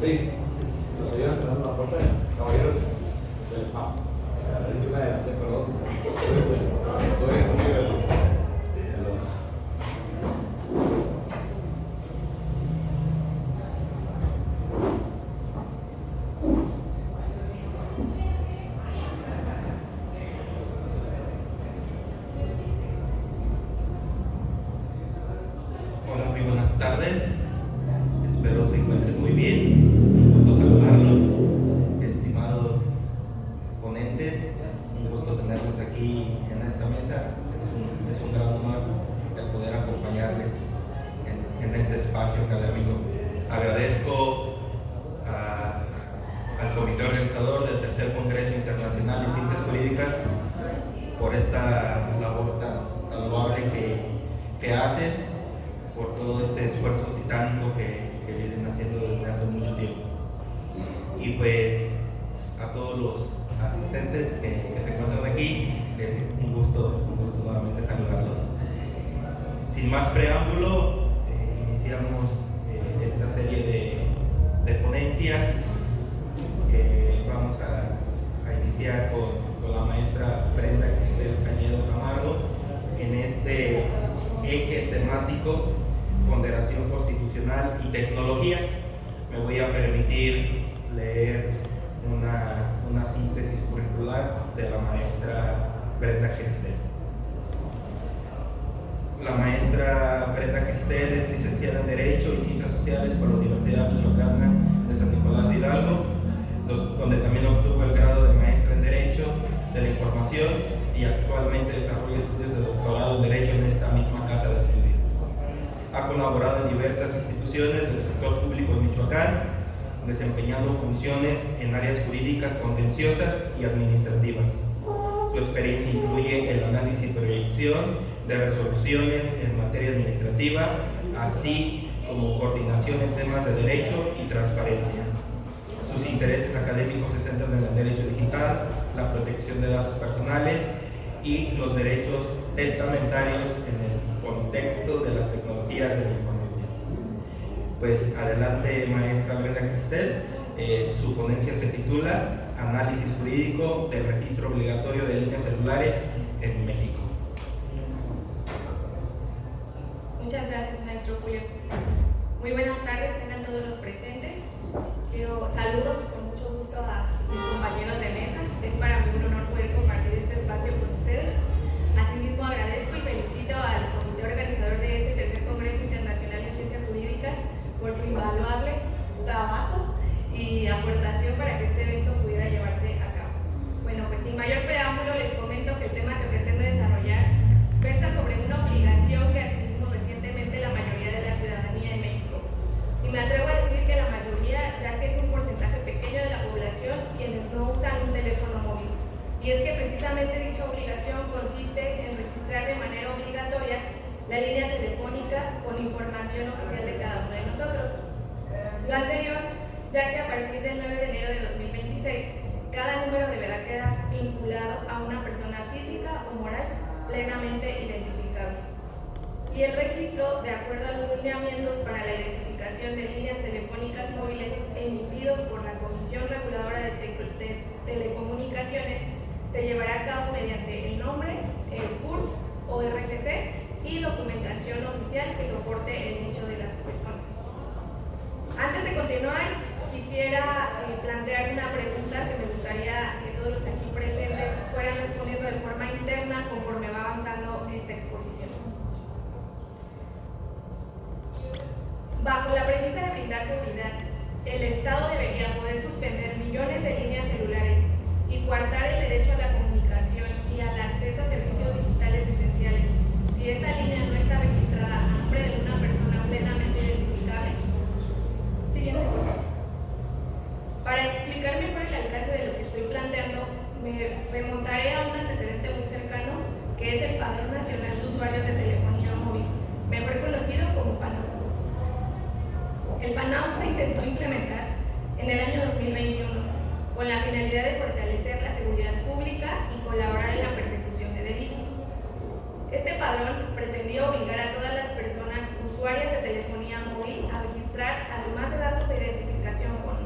Sí, nos ayudan cerrando la puerta, caballeros del staff. Hay una adelante, perdón. Tú eres amigo del. Hola, muy buenas tardes. Espero se encuentren muy bien. Un gusto saludarlos, estimados ponentes. Un gusto tenerlos aquí en esta mesa. Es un gran honor el poder acompañarles en este espacio académico. Agradezco al comité organizador del Tercer Congreso Internacional de Ciencias Jurídicas por esta labor tan loable que hacen, por todo este esfuerzo titánico que vienen haciendo desde hace mucho tiempo. Y pues a todos los asistentes que se encuentran aquí, un gusto nuevamente saludarlos. Sin más preámbulo, iniciamos esta serie de ponencias. Vamos a iniciar con la maestra Brenda Cristel Cañedo Camargo en este eje temático: ponderación constitucional y tecnologías. Me voy a permitir leer una síntesis curricular de la maestra Brenda Cristel. La maestra Brenda Cristel es licenciada en Derecho y Ciencias Sociales por la Universidad Michoacana de San Nicolás de Hidalgo, donde también obtuvo el grado de maestra en Derecho de la Información, y actualmente desarrolla estudios de doctorado en Derecho en esta misma casa de estudios. Ha colaborado en diversas instituciones del sector público de Michoacán, desempeñando funciones en áreas jurídicas contenciosas y administrativas. Su experiencia incluye el análisis y proyección de resoluciones en materia administrativa, así como coordinación en temas de derecho y transparencia. Sus intereses académicos se centran en el derecho digital, la protección de datos personales y los derechos testamentarios en el contexto de las tecnologías de la información. Pues adelante, maestra Brenda Cristel. Su ponencia se titula Análisis jurídico del registro obligatorio de líneas celulares en México. Muchas gracias, maestro Julio. Muy buenas tardes, tengan todos los presentes. Quiero saludos con mucho gusto a mis compañeros de mesa. Es para mí un honor poder compartir este espacio con ustedes. Asimismo, agradezco y felicito al comité organizador de este Tercer Congreso Internacional en Ciencias Jurídicas por su invaluable trabajo y aportación para que este evento pudiera llevarse a cabo. Bueno, pues sin mayor preámbulo les comento que el tema que pretendo desarrollar versa sobre una obligación que adquirimos recientemente la mayoría de la ciudadanía en México. Y me atrevo a decir que la mayoría, ya que es un porcentaje pequeño de la población quienes no usan un teléfono móvil. Y es que precisamente dicha obligación consiste en registrar de manera obligatoria la línea telefónica con información oficial de cada uno de nosotros. Lo anterior, ya que a partir del 9 de enero de 2026, cada número deberá quedar vinculado a una persona física o moral plenamente identificable. Y el registro, de acuerdo a los lineamientos para la identificación de líneas telefónicas móviles emitidos por la Comisión Reguladora de Telecomunicaciones, se llevará a cabo mediante el nombre, el CURP o RFC y documentación oficial que soporte el nicho de las personas. Antes de continuar, quisiera plantear una pregunta que me gustaría que todos los aquí presentes fueran respondiendo de forma interna conforme va avanzando esta exposición. Bajo la premisa de brindar seguridad, el Estado debería poder suspender millones de líneas celulares y coartar el derecho a la comunicación y al acceso a servicios digitales esenciales si esa línea no está registrada a nombre de una persona plenamente identificable. Siguiente, por favor. Para explicar mejor el alcance de lo que estoy planteando, me remontaré a un antecedente muy cercano, que es el Padrón Nacional de Usuarios de Telefonía Móvil, mejor conocido como PANAU. El PANAU se intentó implementar en el año 2021 con la finalidad de fortalecer la seguridad pública y colaborar en la persecución de delitos. Este padrón pretendía obligar a todas las personas usuarias de telefonía móvil a registrar, además de datos de identificación con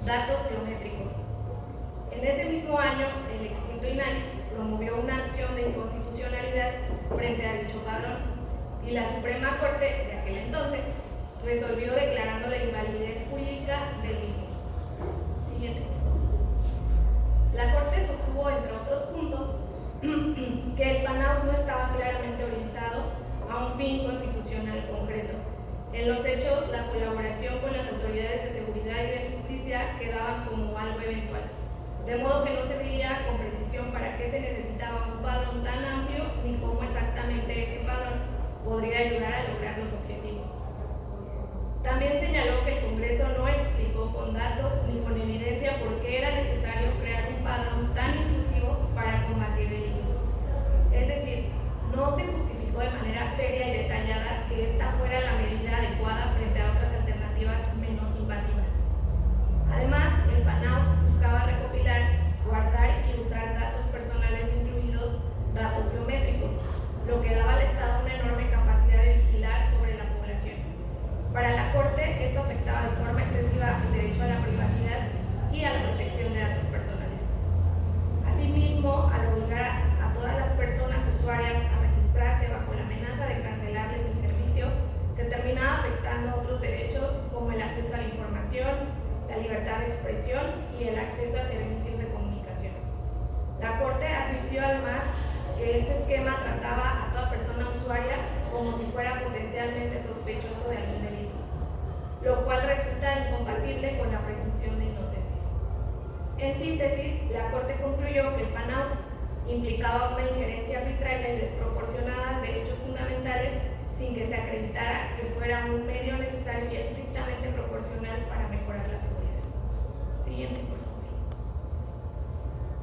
datos biométricos. En ese mismo año, el extinto INAI promovió una acción de inconstitucionalidad frente a dicho padrón y la Suprema Corte de aquel entonces resolvió declarando la invalidez jurídica del mismo. Siguiente. La Corte sostuvo, entre otros puntos, que el PANAU no estaba claramente orientado a un fin constitucional concreto. En los hechos, la colaboración con las autoridades de seguridad y de justicia quedaba como algo eventual, de modo que no se veía con precisión para qué se necesitaba un padrón tan amplio ni cómo exactamente ese padrón podría ayudar a lograr los objetivos. También señaló que el Congreso no explicó con datos ni con evidencia por qué era necesario crear un padrón tan inclusivo para combatir delitos. Es decir, no se justificó de manera seria y detallada que esta fuera la medida adecuada frente a otras alternativas menos invasivas. Además, el PANAU buscaba recopilar, guardar y usar datos personales, incluidos datos biométricos, lo que daba al Estado una enorme capacidad de vigilar sobre la población. Para la Corte, esto afectaba de forma excesiva el derecho a la privacidad y a la protección de datos personales. Asimismo, al obligar a todas las personas usuarias a registrarse bajo la amenaza de cancelarles el servicio, se terminaba afectando otros derechos como el acceso a la información, la libertad de expresión y el acceso a servicios de comunicación. La Corte advirtió además que este esquema trataba a toda persona usuaria como si fuera potencialmente sospechoso de algún delito, lo cual resulta incompatible con la presunción de inocencia. En síntesis, la Corte concluyó que el PANAU implicaba una injerencia arbitraria y desproporcionada de derechos fundamentales sin que se acreditara que fuera un medio necesario y estrictamente proporcional para mejorar la seguridad. Siguiente, por favor.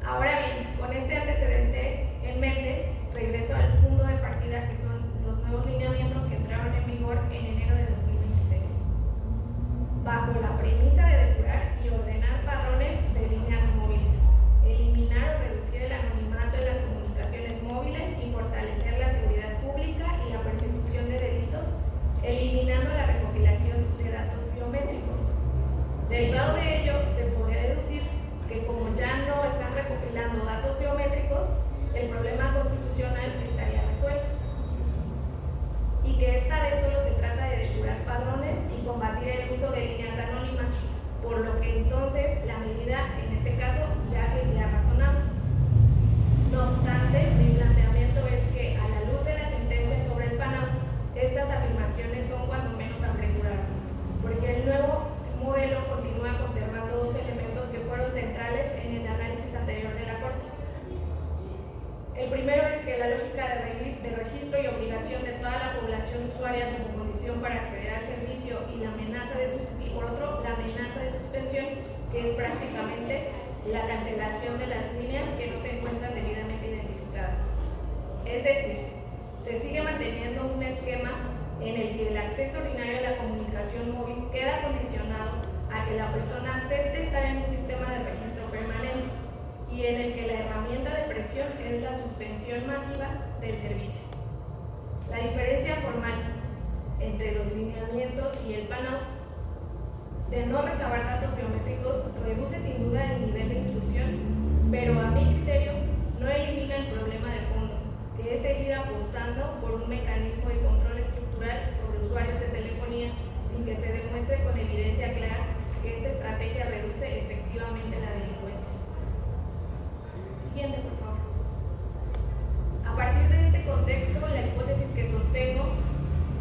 Ahora bien, con este antecedente en mente, regreso al punto de partida que son los nuevos lineamientos que entraron en vigor en enero de 2026. Bajo la premisa de depurar y ordenar padrones de líneas móviles, eliminar o reducir el anonimato en las comunicaciones móviles y fortalecer la seguridad pública y la persecución de delitos, eliminando la recopilación de datos biométricos. Derivado de ello, se podría deducir que como ya no están recopilando datos biométricos, el problema constitucional estaría resuelto. Y que esta vez solo se trata de depurar padrones y combatir el uso de líneas anónimas, por lo que entonces la medida, en este caso, ya sería razonable. No obstante, mi planteamiento es que, a la luz de la sentencia sobre el PANAU, estas afirmaciones son cuando menos apresuradas, porque el nuevo modelo continúa conservando dos elementos que fueron centrales en el análisis anterior de la Corte. El primero es que la lógica de registro y obligación de toda la población usuaria como condición para acceder al servicio y la amenaza y por otro, la amenaza de suspensión, que es prácticamente la cancelación de las líneas que no se encuentran debidamente identificadas. Es decir, se sigue manteniendo un esquema en el que el acceso ordinario a la comunicación móvil queda condicionado a que la persona acepte estar en un sistema de registro permanente y en el que la herramienta de presión es la suspensión masiva del servicio. La diferencia formal entre los lineamientos y el PANAU de no recabar datos biométricos reduce sin duda el nivel de intrusión, pero a mi criterio no elimina el problema de fondo, que es seguir apostando por un mecanismo de control estructural sobre usuarios de telefonía sin que se demuestre con evidencia clara que esta estrategia reduce efectivamente la delincuencia. Siguiente, por favor. A partir de este contexto, la hipótesis que sostengo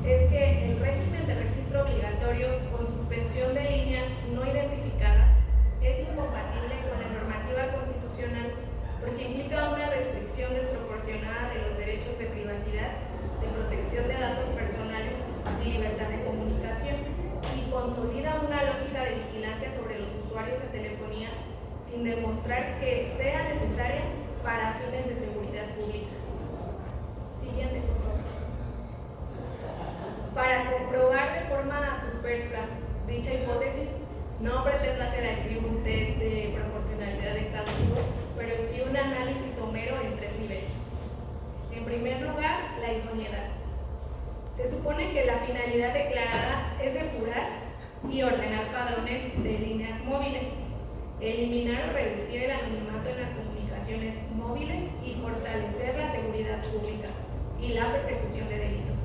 es que el régimen de registro obligatorio con suspensión de líneas no identificadas es incompatible con la normativa constitucional porque implica una restricción desproporcionada de los derechos de privacidad, de protección de datos personales y libertad de comunicación, y consolida una lógica de vigilancia sobre los usuarios de telefonía sin demostrar que sea necesaria para fines de seguridad pública. Siguiente, por favor. Para comprobar de forma superflua dicha hipótesis, no pretendo hacer aquí un test de proporcionalidad exhaustivo, pero sí un análisis somero en 3 niveles. En primer lugar, la idoneidad. Se supone que la finalidad declarada es depurar y ordenar padrones de líneas móviles, eliminar o reducir el anonimato en las comunicaciones móviles y fortalecer la seguridad pública y la persecución de delitos.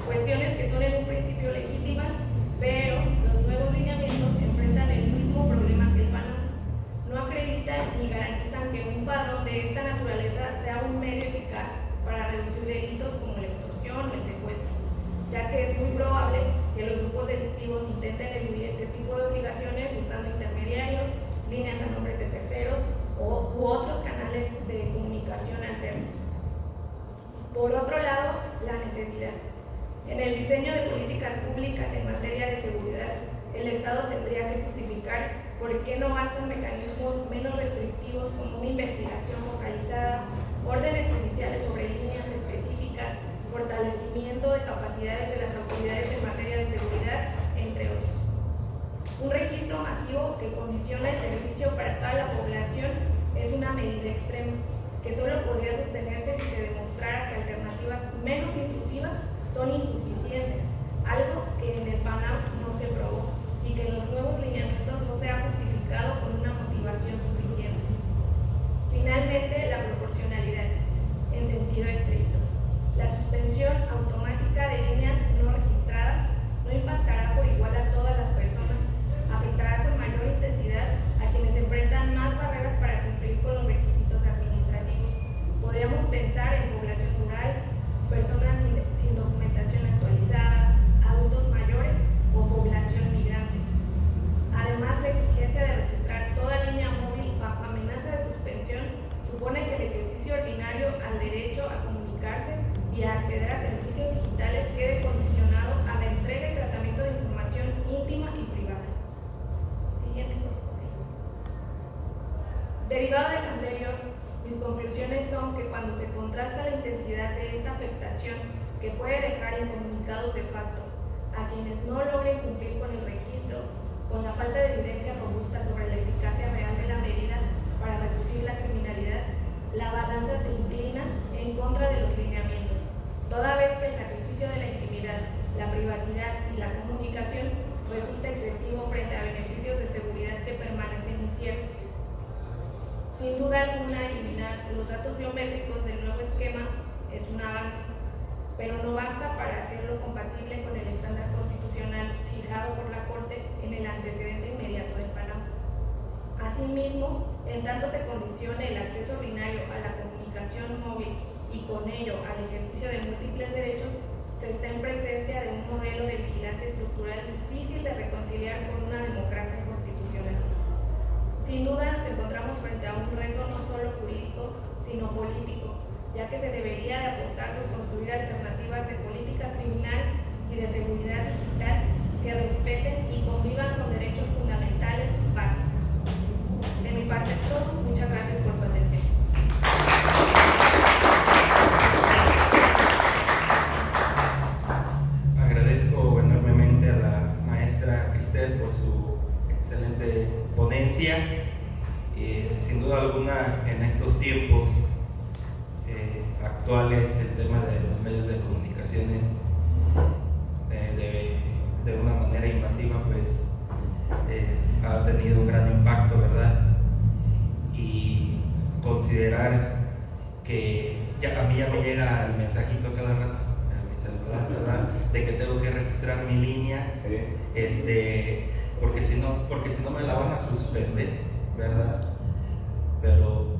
Cuestiones que son en un principio legítimas, pero los nuevos lineamientos enfrentan el mismo problema que el PANAM. No acreditan ni garantizan que un padrón de esta naturaleza sea un medio eficaz para reducir delitos como la extorsión o el secuestro, ya que es muy probable que los grupos delictivos intenten eludir este tipo de obligaciones usando intermediarios, líneas a nombres de terceros u otros canales de comunicación alternos. Por otro lado, la necesidad. En el diseño de políticas públicas en materia de seguridad, el Estado tendría que justificar por qué no bastan mecanismos menos restrictivos como una investigación focalizada, órdenes judiciales sobre líneas específicas, fortalecimiento de capacidades de las autoridades en materia de seguridad, entre otros. Un registro masivo que condiciona el servicio para toda la población es una medida extrema, que solo podría sostenerse si se demostrara que alternativas menos intrusivas son insuficientes, algo que en el PANAM no se probó y que en los nuevos lineamientos no se ha justificado con una motivación suficiente. Finalmente, la proporcionalidad, en sentido estricto. La suspensión automática de líneas no registradas no impactará por igual a todas las personas, afectará con mayor intensidad a quienes enfrentan más barreras para cumplir con los requisitos administrativos. Podríamos pensar en población rural, personas sin documentación actualizada, adultos mayores o población migrante. Además, la exigencia de registrar toda línea móvil bajo amenaza de suspensión supone que el ejercicio ordinario al derecho a comunicarse y a acceder a servicios digitales quede condicionado a la entrega y tratamiento de información íntima y privada. Siguiente, por favor. Derivado de lo anterior, mis conclusiones son que cuando se contrasta la intensidad de esta afectación que puede dejar incomunicados de facto a quienes no logren cumplir con el registro, con la falta de evidencia robusta sobre la eficacia real de la medida para reducir la criminalidad, la balanza se inclina en contra de los lineamientos, toda vez que el sacrificio de la intimidad, la privacidad y la comunicación resulta excesivo frente a beneficios de seguridad que permanecen inciertos. Sin duda alguna, eliminar los datos biométricos del nuevo esquema es un avance, pero no basta para hacerlo compatible con el estándar constitucional fijado por la Corte en el antecedente inmediato del PANAM. Asimismo, en tanto se condicione el acceso ordinario a la comunicación móvil y con ello al ejercicio de múltiples derechos, se está en presencia de un modelo de vigilancia estructural difícil de reconciliar con una democracia constitucional. Sin duda nos encontramos frente a un reto no solo jurídico, sino político, ya que se debería de apostar por construir alternativas de política criminal y de seguridad digital que respeten y convivan con derechos fundamentales básicos. De mi parte es todo. Muchas gracias por su atención. Agradezco enormemente a la maestra Cristel por su excelente ponencia. Sin duda alguna, en estos tiempos actuales, el tema de los medios de comunicaciones de una manera invasiva pues ha tenido un gran impacto, ¿verdad? Y considerar que a mí ya me llega el mensajito cada rato a mi celular, ¿verdad? De que tengo que registrar mi línea, sí. Porque si no me la van a suspender, ¿verdad? Pero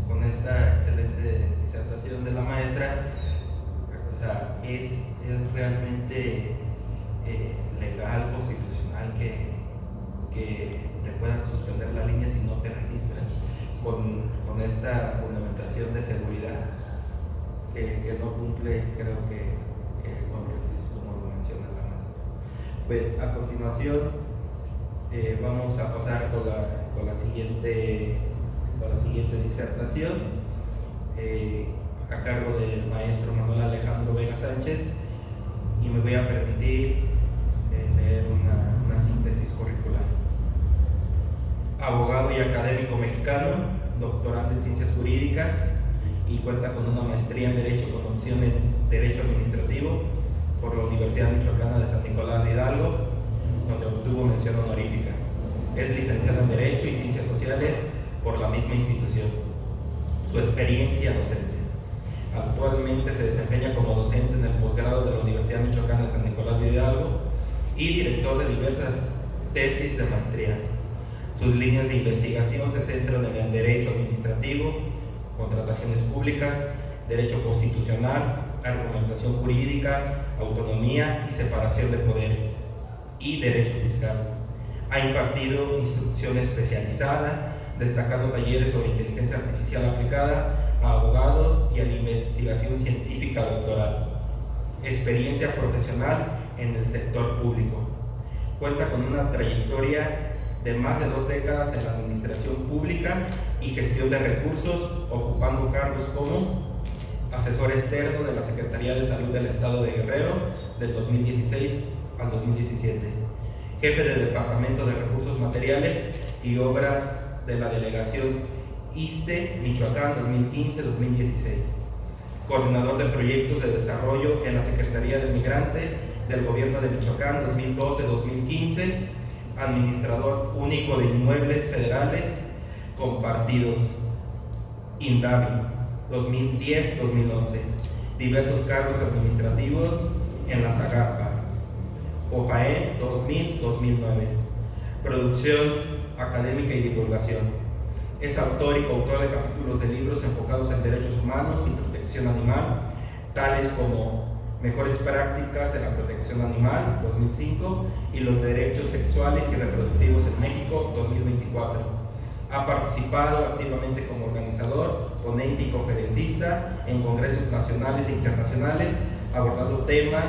con esta excelente disertación de la maestra, o sea, es realmente legal, constitucional que te puedan suspender la línea si no te registran con esta fundamentación de seguridad que no cumple, creo que con requisitos como lo menciona la maestra. Pues a continuación vamos a pasar con la siguiente disertación a cargo del maestro Manuel Alejandro Vega Sánchez, y me voy a permitir leer una síntesis curricular. Abogado y académico mexicano, doctorando en ciencias jurídicas y cuenta con una maestría en Derecho con opción en Derecho Administrativo por la Universidad Michoacana de San Nicolás de Hidalgo, donde obtuvo mención honorífica. Es licenciada en Derecho y Ciencias Sociales por la misma institución. Su experiencia docente. Actualmente se desempeña como docente en el posgrado de la Universidad Michoacana de San Nicolás de Hidalgo y director de diversas tesis de maestría. Sus líneas de investigación se centran en el derecho administrativo, contrataciones públicas, derecho constitucional, argumentación jurídica, autonomía y separación de poderes, y derecho fiscal. Ha impartido instrucción especializada, destacando talleres sobre inteligencia artificial aplicada a abogados y a la investigación científica doctoral. Experiencia profesional en el sector público. Cuenta con una trayectoria de más de 2 décadas en la administración pública y gestión de recursos, ocupando cargos como asesor externo de la Secretaría de Salud del Estado de Guerrero del 2016 al 2017, jefe del Departamento de Recursos Materiales y Obras de la Delegación ISSSTE Michoacán 2015-2016, coordinador de proyectos de desarrollo en la Secretaría del Migrante del Gobierno de Michoacán 2012-2015, administrador único de inmuebles federales compartidos, INDAVI 2010-2011, diversos cargos administrativos en la SAGAPA, OPAE 2000-2009, producción académica y divulgación. Es autor y coautor de capítulos de libros enfocados en derechos humanos y protección animal, tales como Mejores prácticas en la protección animal 2005 y los derechos sexuales y reproductivos en México 2024. Ha participado activamente como organizador, ponente y conferencista en congresos nacionales e internacionales, abordando temas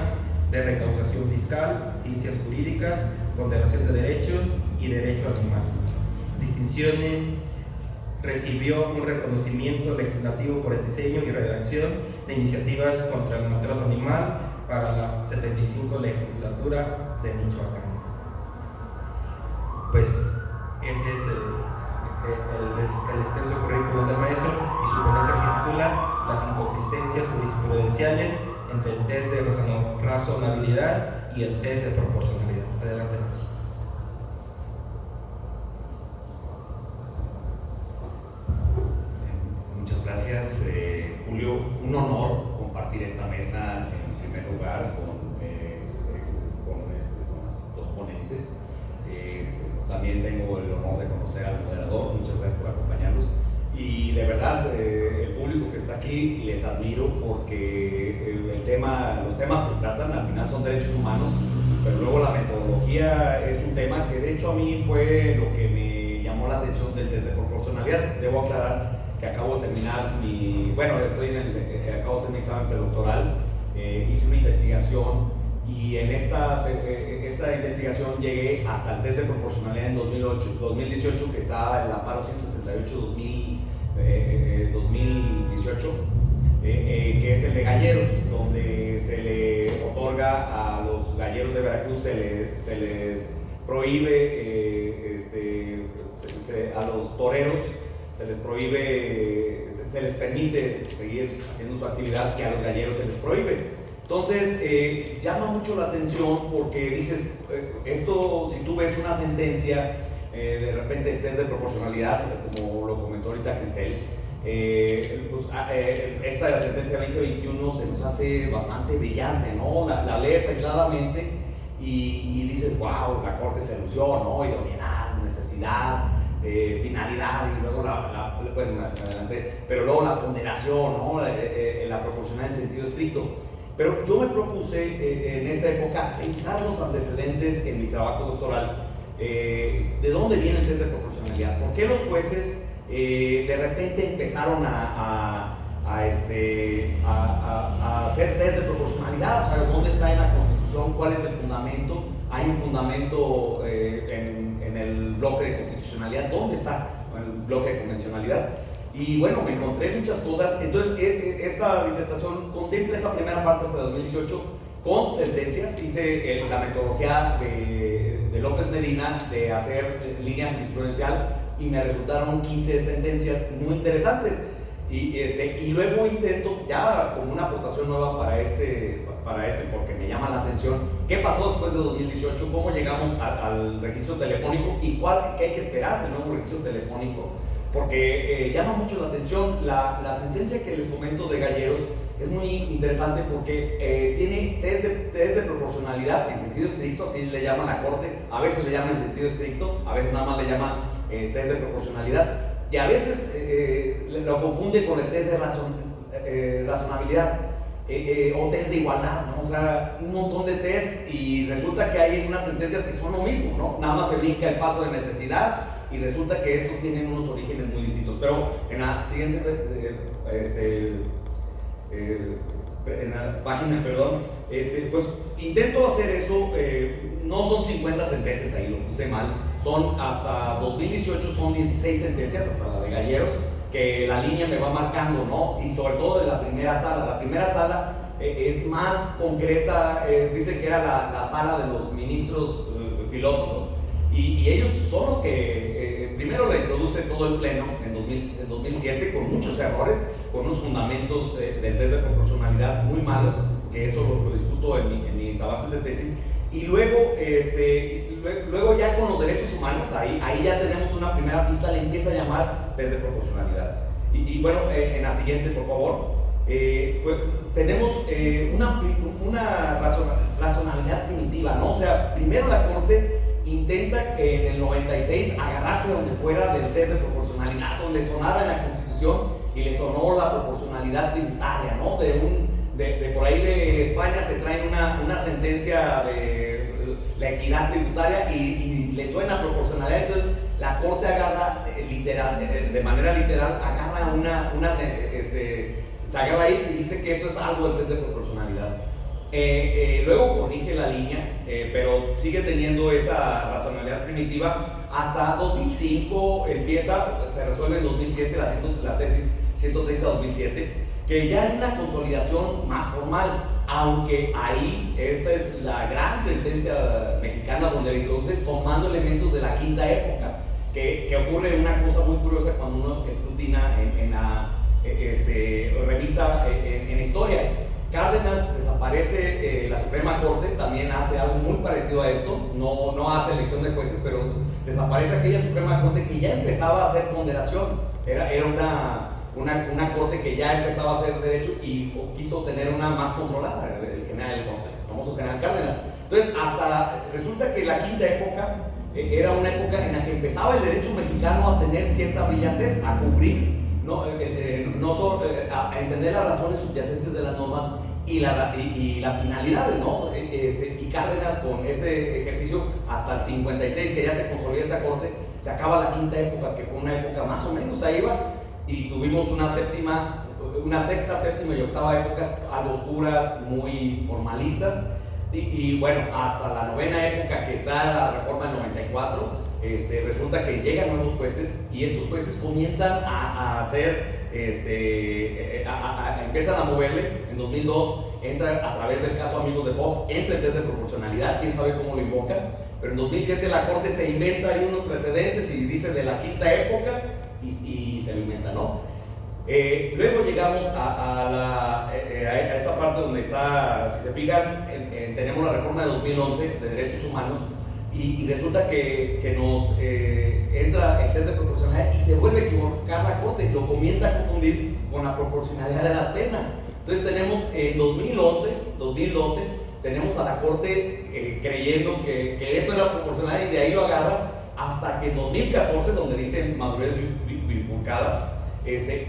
de recaudación fiscal, ciencias jurídicas, ponderación de derechos y derecho animal. Distinciones: recibió un reconocimiento legislativo por el diseño y redacción de iniciativas contra el maltrato animal para la 75 legislatura de Michoacán. Pues ese es el extenso currículum del maestro, y su ponencia se titula Las inconsistencias jurisprudenciales entre el test de razonabilidad y el test de proporcionalidad. Adelante, maestro. Muchas gracias, Julio. Un honor compartir esta mesa en primer lugar con las 2 ponentes. También tengo el honor de conocer al moderador. Muchas gracias por acompañarnos. Y de verdad, el público que está aquí les admiro porque los temas que se tratan al final son derechos humanos, pero luego la metodología es un tema que de hecho a mí fue lo que me llamó la atención del test de proporcionalidad. Debo aclarar que acabo de terminar acabo de hacer mi examen predoctoral, hice una investigación y en esta investigación llegué hasta el test de proporcionalidad en 2018, que está en el amparo 168-2018, que es el de galleros, donde se le otorga a los galleros de Veracruz, se les prohíbe, a los toreros se les prohíbe, se les permite seguir haciendo su actividad, que a los galleros se les prohíbe. Entonces, llama mucho la atención porque dices, esto, si tú ves una sentencia, de repente el test de proporcionalidad, como lo comentó ahorita Cristel, esta sentencia 2021 se nos hace bastante brillante, ¿no? La lees aisladamente y dices, wow, la Corte se lució, ¿no? Idoneidad, necesidad, finalidad, y luego pero luego la ponderación, ¿no? La proporcionalidad en sentido estricto. Pero yo me propuse en esta época revisar los antecedentes en mi trabajo doctoral. ¿De dónde viene el test de proporcionalidad? ¿Por qué los jueces de repente empezaron a hacer test de proporcionalidad? O sea, ¿dónde está en la Constitución? ¿Cuál es el fundamento? Hay un fundamento en el bloque de constitucionalidad. ¿Dónde está en el bloque de convencionalidad? Y bueno, me encontré muchas cosas. Entonces, esta disertación contempla esa primera parte hasta 2018 con sentencias. Hice la metodología de López Medina de hacer línea jurisprudencial y me resultaron 15 sentencias muy interesantes. Y luego intento, ya como una aportación nueva para este, porque me llama la atención, ¿Qué pasó después de 2018? ¿Cómo llegamos al registro telefónico? ¿Y qué hay que esperar del nuevo registro telefónico? Porque llama mucho la atención la sentencia que les comento de Galleros. Es muy interesante porque tiene test de proporcionalidad en sentido estricto, así le llaman a Corte. A veces le llaman en sentido estricto, a veces nada más le llaman test de proporcionalidad. Y a veces lo confunde con el test de razonabilidad. O test de igualdad, ¿no? O sea, un montón de test y resulta que hay unas sentencias que son lo mismo, ¿no? Nada más se brinca el paso de necesidad y resulta que estos tienen unos orígenes muy distintos. Pero en la siguiente en la página, perdón, pues intento hacer eso. No son 50 sentencias, ahí lo puse mal, son hasta 2018 son 16 sentencias, hasta la de Galleros, que la línea me va marcando, ¿no? Y sobre todo de la primera sala. La primera sala es más concreta, dice que era la sala de los ministros filósofos, y ellos son los que primero la introduce todo el pleno en 2007 con muchos errores, con unos fundamentos del test de proporcionalidad muy malos, que eso lo discuto en mis avances de tesis. Y luego, luego ya con los derechos humanos, ahí ya tenemos una primera pista, le empieza a llamar test de proporcionalidad. Y bueno, en la siguiente, por favor, pues tenemos una razonabilidad primitiva, ¿no? O sea, primero la Corte intenta en el 96 agarrarse donde fuera del test de proporcionalidad, donde sonara en la Constitución, y le sonó la proporcionalidad tributaria, ¿no? De por ahí de España se traen una sentencia de la equidad tributaria y le suena proporcionalidad. Entonces la Corte agarra de manera literal, agarra se agarra ahí y dice que eso es algo del test de proporcionalidad. Luego corrige la línea, pero sigue teniendo esa razonabilidad primitiva. Hasta 2005 se resuelve en 2007 la tesis 130-2007, que ya hay una consolidación más formal, aunque ahí esa es la gran sentencia mexicana donde le introduce tomando elementos de la quinta época, que ocurre una cosa muy curiosa cuando uno escrutina revisa en historia. Cárdenas desaparece, la Suprema Corte también hace algo muy parecido a esto, no hace elección de jueces, pero desaparece aquella Suprema Corte que ya empezaba a hacer ponderación, era una corte que ya empezaba a hacer derecho y quiso tener una más controlada, el famoso general Cárdenas. Entonces, resulta que la quinta época era una época en la que empezaba el derecho mexicano a tener cierta brillantez, a cubrir, a entender las razones subyacentes de las normas y las finalidades, ¿no? Y Cárdenas, con ese ejercicio hasta el 56, que ya se consolida esa corte, se acaba la quinta época, que fue una época más o menos ahí va, y tuvimos una sexta, séptima y octava épocas algo oscuras, muy formalistas, y bueno, hasta la novena época, que está la reforma del 94, resulta que llegan nuevos jueces y estos jueces comienzan a hacer, empiezan a moverle. En 2002 entra a través del caso Amigos de Fox, entra el test de proporcionalidad, quién sabe cómo lo invocan, pero en 2007 la Corte se inventa ahí unos precedentes y dice de la quinta época y se lo inventa, ¿no? Luego llegamos a esta parte donde está, si se fijan, tenemos la reforma de 2011 de derechos humanos y resulta que nos entra el test de proporcionalidad y se vuelve a equivocar la Corte, lo comienza a confundir con la proporcionalidad de las penas. Entonces tenemos en 2012, tenemos a la Corte creyendo que eso era proporcionalidad y de ahí lo agarra hasta que en 2014, donde dice madurez bifurcada,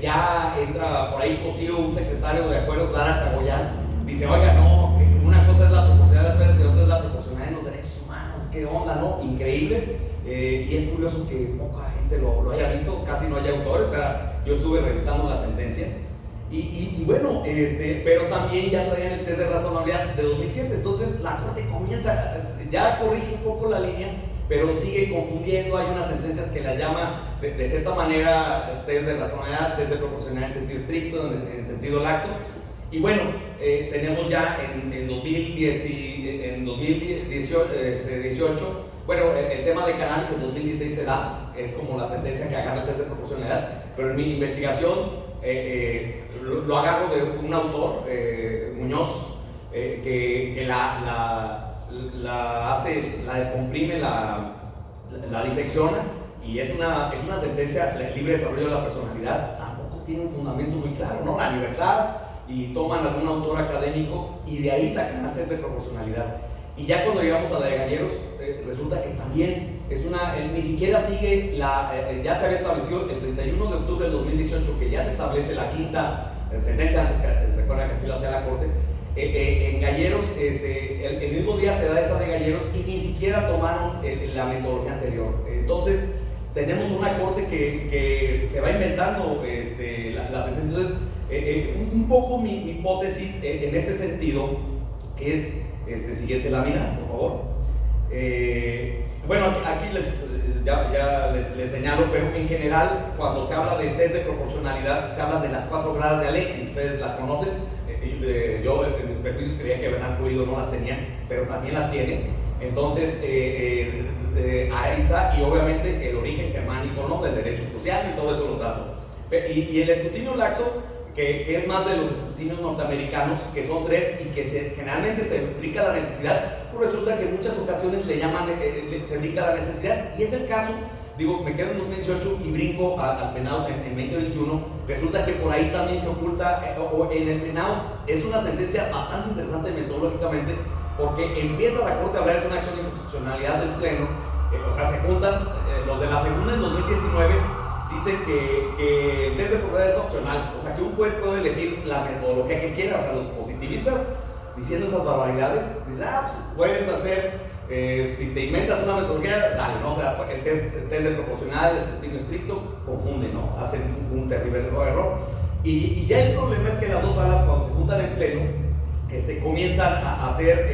ya entra por ahí cosido un secretario de acuerdo, Clara Chagoyán, dice, oiga, no, una cosa es la proporcionalidad de las penas y otra es la proporcionalidad en los derechos humanos, qué onda, ¿no? Increíble. Y es curioso que poca gente lo haya visto, casi no hay autores, o sea, yo estuve revisando las sentencias y bueno, pero también ya traían el test de razonabilidad de 2007, entonces la Corte comienza, ya corrige un poco la línea, pero sigue confundiendo. Hay unas sentencias que la llama de cierta manera test de razonabilidad, test de proporcionalidad en sentido estricto, en sentido laxo. Y bueno, tenemos ya en 2018, bueno, el tema de cannabis en 2016 se da, es como la sentencia que agarra el test de proporcionalidad, pero en mi investigación lo agarro de un autor, Muñoz, que la la descomprime, la disecciona, y es una sentencia, el libre desarrollo de la personalidad tampoco tiene un fundamento muy claro, ¿no? La libertad, y toman algún autor académico y de ahí sacan el test de proporcionalidad. Y ya cuando llegamos a la de Galleros, resulta que también es ni siquiera sigue ya se había establecido el 31 de octubre del 2018 que ya se establece la quinta sentencia, antes que recuerda que así lo hacía la Corte. En Galleros, el mismo día se da esta de Galleros y ni siquiera tomaron la metodología anterior. Entonces, tenemos una Corte que se va inventando la sentencia. Entonces, un poco mi hipótesis en ese sentido es, siguiente lámina, por favor. Bueno, aquí les señalo, pero en general, cuando se habla de test de proporcionalidad, se habla de las 4 gradas de Alexis. Ustedes la conocen. Yo en mis perjuicios creía que Bernard Pulido no las tenía, pero también las tiene. Entonces, ahí está, y obviamente el origen germánico, ¿no?, del derecho crucial, y todo eso lo trato. Y el escrutinio laxo, que es más de los escrutinios norteamericanos, que son 3 y que generalmente se implica la necesidad, pues resulta que en muchas ocasiones se implica la necesidad, y es el caso. Digo, me quedo en 2018 y brinco al penado en 2021. Resulta que por ahí también se oculta, o en el penado es una sentencia bastante interesante metodológicamente, porque empieza la Corte a hablar de una acción de inconstitucionalidad del Pleno. O sea, se juntan los de la segunda en 2019, dicen que el test de propiedad es opcional, o sea, que un juez puede elegir la metodología que quiera. O sea, los positivistas diciendo esas barbaridades, dicen, pues puedes hacer. Si te inventas una metodología, dale, ¿no? O sea, el test de proporcionalidad, el escrutinio estricto, confunde, ¿no? Hacen un terrible error. Y ya el problema es que las dos salas, cuando se juntan en pleno, comienzan a hacer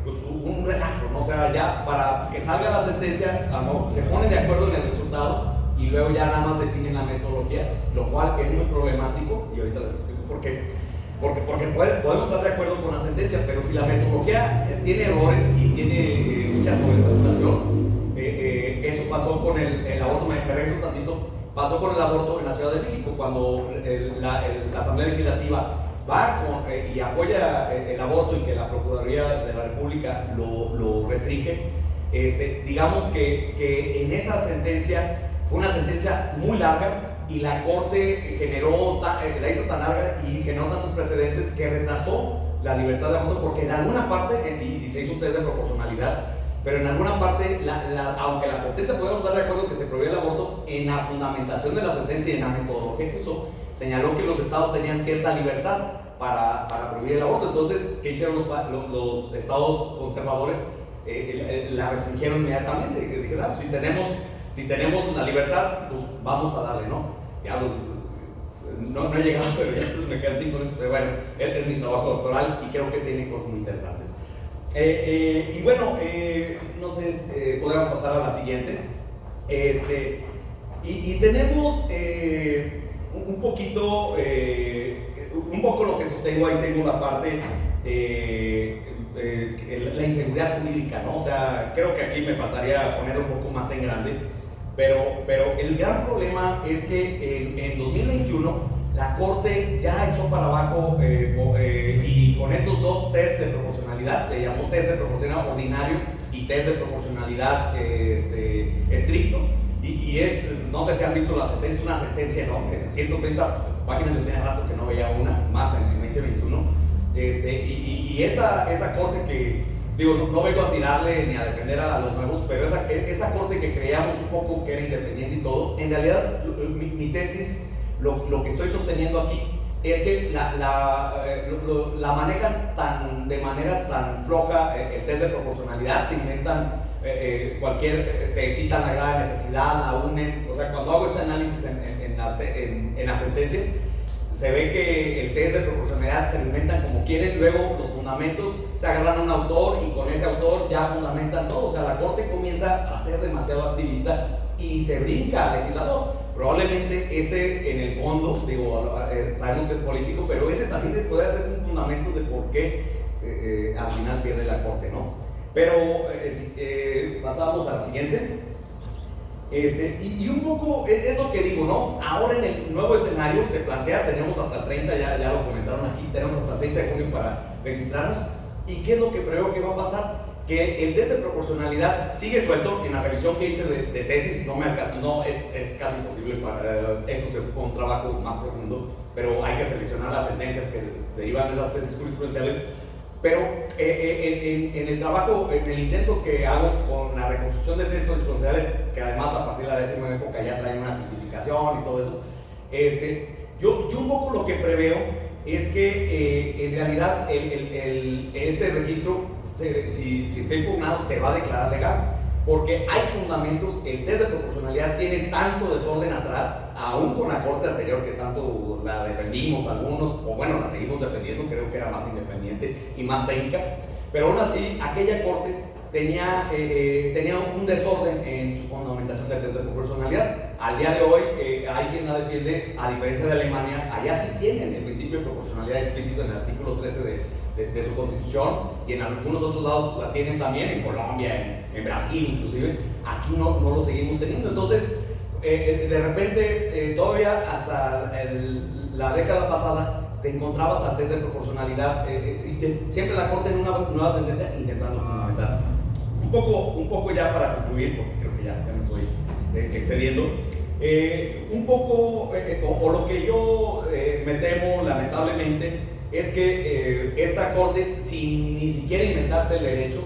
pues, un relajo, ¿no? O sea, ya para que salga la sentencia, se ponen de acuerdo en el resultado y luego ya nada más definen la metodología, lo cual es muy problemático, y ahorita les explico por qué. Porque podemos estar de acuerdo con la sentencia, pero si la metodología tiene errores y tiene mucha sobresaturación, eso pasó con el aborto. Me regreso un tantito. Pasó con el aborto en la Ciudad de México, cuando la Asamblea Legislativa va y apoya el aborto y que la Procuraduría de la República lo restringe. Digamos que en esa sentencia fue una sentencia muy larga, y la Corte la hizo tan larga y generó tantos precedentes que retrasó la libertad de aborto, porque en alguna parte, y se hizo un test de proporcionalidad, pero en alguna parte, aunque la sentencia podemos estar de acuerdo que se prohíbe el aborto, en la fundamentación de la sentencia y en la metodología que usó, señaló que los estados tenían cierta libertad para prohibir el aborto. Entonces, ¿qué hicieron los estados conservadores? La restringieron inmediatamente. Dijeron, si tenemos la libertad, pues vamos a darle, ¿no? Ya no he llegado, pero ya me quedan 5 minutos. Pero bueno, es mi trabajo doctoral y creo que tiene cosas muy interesantes. Y bueno, no sé, podemos pasar a la siguiente. Y tenemos un poco lo que sostengo. Ahí tengo la parte la inseguridad jurídica, ¿no? O sea, creo que aquí me faltaría ponerlo un poco más en grande. Pero el gran problema es que en 2021 la Corte ya echó para abajo y con estos 2 test de proporcionalidad, le llamó test de proporcionalidad ordinario y test de proporcionalidad estricto, y no sé si han visto la sentencia, es una sentencia enorme, 130 páginas. Yo tenía rato que no veía una más en 2021, y esa Corte que digo, no vengo a tirarle ni a defender a los nuevos, pero esa Corte que creíamos un poco que era independiente y todo, en realidad mi tesis, lo que estoy sosteniendo aquí, es que la manejan de manera tan floja el test de proporcionalidad. Te inventan te quitan la grada de necesidad, la unen. O sea, cuando hago ese análisis en las sentencias, se ve que el test de proporcionalidad se lo inventan como quieren. Luego los fundamentos se agarran a un autor y con ese autor ya fundamentan todo. O sea, la Corte comienza a ser demasiado activista y se brinca al legislador. Probablemente ese, en el fondo, digo, sabemos que es político, pero ese también puede ser un fundamento de por qué al final pierde la Corte, ¿no? Pero pasamos a la siguiente. Y un poco es lo que digo, ¿no? Ahora en el nuevo escenario se plantea, tenemos hasta el 30, ya lo comentaron aquí, tenemos hasta el 30 de junio para registrarnos, ¿Y qué es lo que creo que va a pasar? Que el test de proporcionalidad sigue suelto. En la revisión que hice de tesis no es casi imposible, eso se fue un trabajo más profundo, pero hay que seleccionar las sentencias que derivan de esas tesis jurisprudenciales. Pero en el trabajo, en el intento que hago con la reconstrucción de tesis jurisprudenciales, que además a partir de la 19ª época ya traen una justificación y todo eso, yo un poco lo que preveo es que en realidad este registro, si está impugnado, se va a declarar legal, porque hay fundamentos. El test de proporcionalidad tiene tanto desorden atrás, aún con la corte anterior que tanto la defendimos algunos, o bueno, la seguimos defendiendo, creo que era más independiente y más técnica, pero aún así aquella corte tenía un desorden en su fundamentación del test de proporcionalidad. Al día de hoy hay quien la defiende, a diferencia de Alemania. Allá sí tienen el principio de proporcionalidad explícito en el artículo 13 de su constitución, y en algunos otros lados la tienen también, en Colombia, en Brasil inclusive. Aquí no lo seguimos teniendo. Entonces de repente todavía hasta la década pasada te encontrabas al test de proporcionalidad y siempre la corte en una nueva sentencia intentando fundamentar. Un poco ya para concluir, porque creo que ya me estoy excediendo, un poco o lo que yo me temo lamentablemente es que esta corte, sin ni siquiera inventarse el derecho,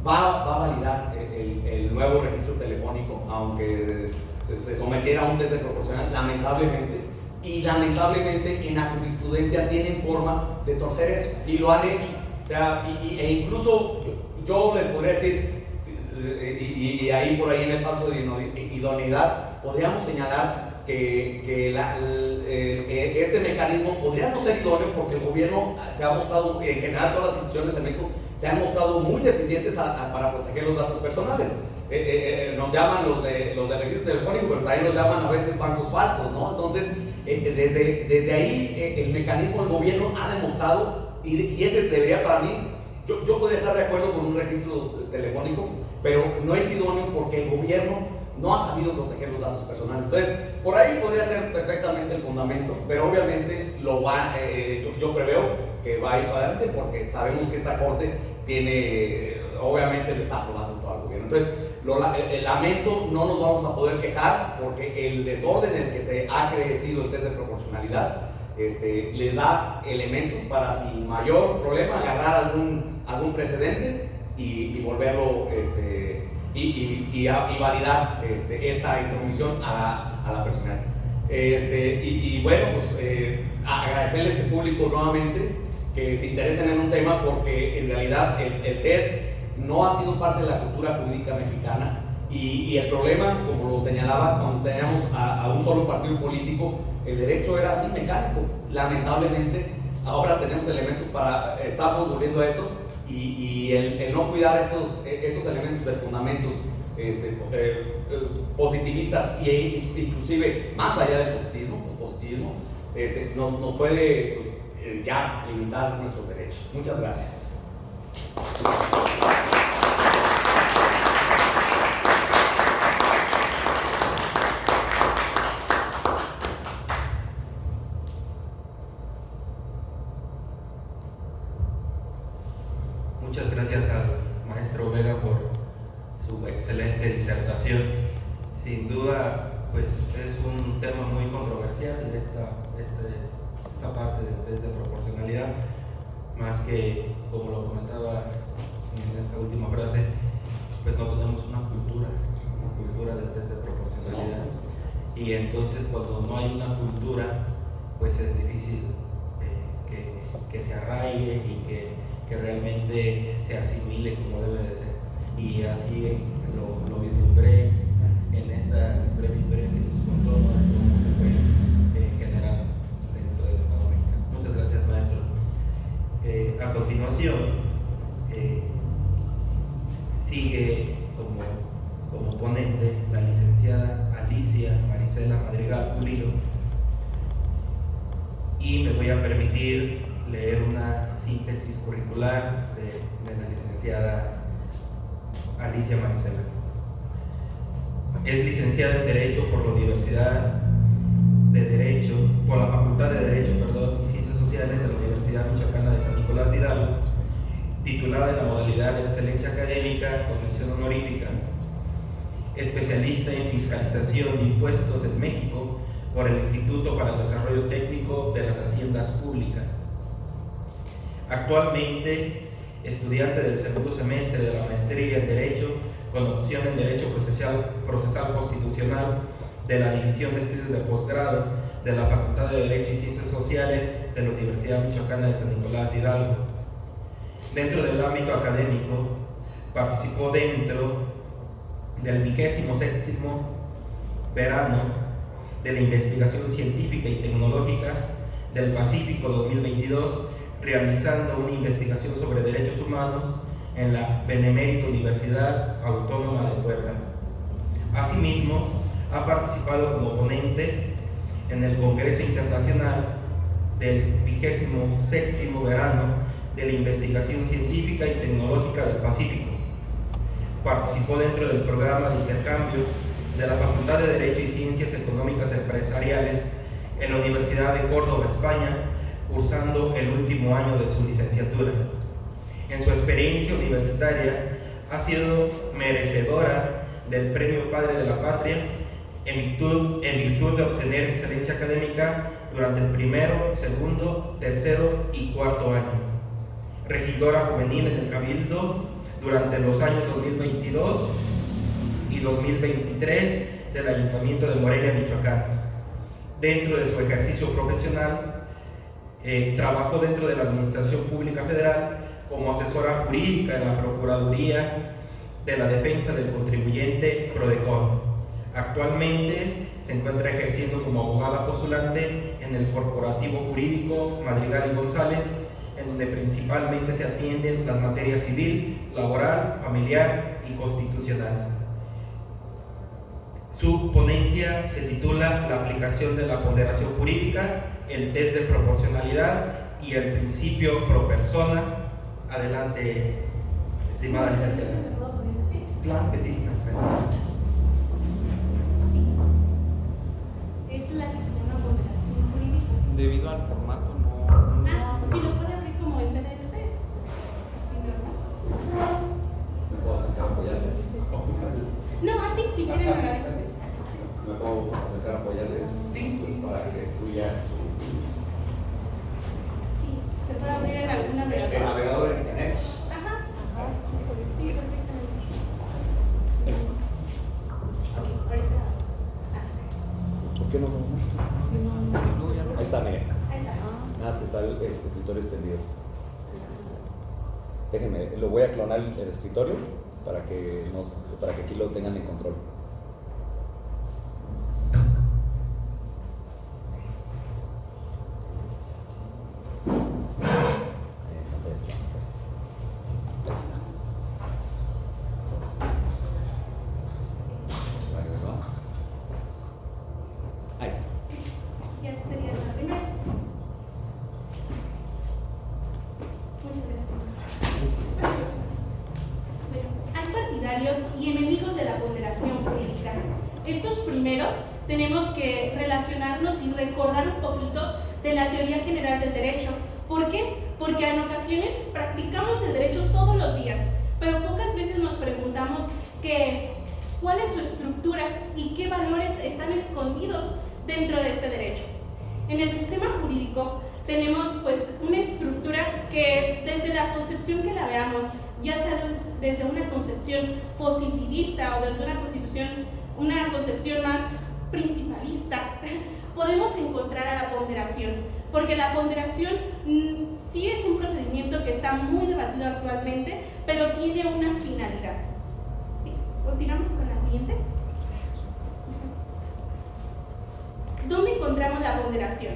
va a validar el nuevo registro telefónico, aunque se sometiera a un test de proporcionalidad, lamentablemente. Y lamentablemente en la jurisprudencia tienen forma de torcer eso, y lo han hecho. O sea, e incluso yo les podría decir, y ahí por ahí en el paso de idoneidad, podríamos señalar que este mecanismo podría no ser idóneo, porque el gobierno se ha mostrado, en general todas las instituciones en México, se han mostrado muy deficientes para proteger los datos personales. Nos llaman los de registro telefónico, pero también nos llaman a veces bancos falsos, ¿no? Entonces, desde ahí el mecanismo del gobierno ha demostrado, y ese debería, para mí, yo podría estar de acuerdo con un registro telefónico, pero no es idóneo porque el gobierno no ha sabido proteger los datos personales. Entonces, por ahí podría ser perfectamente el fundamento, pero obviamente yo preveo que va a ir para adelante, porque sabemos que esta corte obviamente le está aprobando todo al gobierno. Entonces, el lamento, no nos vamos a poder quejar, porque el desorden en el que se ha crecido el test de proporcionalidad les da elementos para, sin mayor problema, agarrar algún precedente y volverlo y validar esta intromisión a la personalidad. Y bueno, pues agradecerle a este público nuevamente que se interesen en un tema, porque en realidad el test no ha sido parte de la cultura jurídica mexicana, y el problema, como lo señalaba, cuando teníamos a un solo partido político, el derecho era así mecánico. Lamentablemente ahora tenemos elementos estamos volviendo a eso, y el no cuidar estos elementos de fundamentos positivistas, e inclusive más allá del positivismo, nos puede ya limitar nuestros derechos. Muchas gracias. Muchas gracias al maestro Vega por su excelente disertación. Sin duda, pues es un tema muy controversial esta parte del test de proporcionalidad, más que, como lo comentaba en esta última frase, pues no tenemos una cultura del test de proporcionalidad. Y entonces, cuando no hay una cultura, pues es difícil que se arraigue y que realmente se asimile como debe de ser. Y así lo vislumbré en esta breve historia que nos contó, ¿no?, de cómo se fue generando dentro del Estado mexicano. Muchas gracias, maestro. A continuación, sigue como ponente la licenciada Alicia Marisela Madrigal Pulido, y me voy a permitir leer una síntesis curricular de la licenciada Alicia Marisela. Es licenciada en Derecho por la Facultad de Derecho y Ciencias Sociales de la Universidad Michoacana de San Nicolás de Hidalgo, titulada en la modalidad de excelencia académica con mención honorífica, especialista en fiscalización de impuestos en México por el Instituto para el Desarrollo Técnico de las Haciendas Públicas. Actualmente, estudiante del segundo semestre de la maestría en Derecho con opción en Derecho Procesal Constitucional de la División de Estudios de Posgrado de la Facultad de Derecho y Ciencias Sociales de la Universidad Michoacana de San Nicolás de Hidalgo. Dentro del ámbito académico, participó dentro del 27º verano de la Investigación Científica y Tecnológica del Pacífico 2022, realizando una investigación sobre derechos humanos en la Benemérita Universidad Autónoma de Puebla. Asimismo, ha participado como ponente en el Congreso Internacional del 27º verano de la Investigación Científica y Tecnológica del Pacífico. Participó dentro del programa de intercambio de la Facultad de Derecho y Ciencias Económicas Empresariales en la Universidad de Córdoba, España, cursando el último año de su licenciatura. En su experiencia universitaria ha sido merecedora del Premio Padre de la Patria en virtud de obtener excelencia académica durante el primero, segundo, tercero y cuarto año. Regidora juvenil en el Cabildo durante los años 2022 y 2023 del Ayuntamiento de Morelia, Michoacán. Dentro de su ejercicio profesional, trabajó dentro de la Administración Pública Federal como asesora jurídica en la Procuraduría de la Defensa del Contribuyente PRODECON. Actualmente se encuentra ejerciendo como abogada postulante en el Corporativo Jurídico Madrigal y González, en donde principalmente se atienden las materias civil, laboral, familiar y constitucional. Su ponencia se titula La aplicación de la ponderación jurídica, el test de proporcionalidad y el principio pro persona. Adelante, estimada licenciada. Claro que sí, ¿Es la que se llama ponderación jurídica? Debido al formato no. Si lo puede abrir como en PDF. Así, ¿verdad? ¿Me puedo acercar a apoyarles? No, así, si quieren agarrar. ¿Me puedo acercar a apoyarles? Sí. Para que fluya su... Sí, se puede abrir en alguna de El navegador en Edge. Ajá. Sí, perfectamente. Ok, ahorita. ¿Por qué no? Ahí está, miren. Ahí está. Nada más que está el escritorio extendido. Déjenme, lo voy a clonar el escritorio para que aquí lo tengan en control. Ahí está. Ya sería la primera. Muchas gracias. Bueno, hay partidarios y enemigos de la ponderación jurídica. Estos primeros tenemos que relacionarnos y recordar un poquito de la teoría general del derecho. ¿Por qué? Porque en ocasiones practicamos el derecho todos los días, pero pocas veces nos preguntamos qué es, cuál es su estructura y qué valores están escondidos dentro de este derecho. En el sistema jurídico tenemos pues una estructura que desde la concepción que la veamos, ya sea desde una concepción positivista o desde una concepción más principalista, podemos encontrar a la ponderación, porque la ponderación sí es un procedimiento que está muy debatido actualmente, pero tiene una finalidad. Sí, continuamos con la siguiente. ¿Dónde encontramos la ponderación?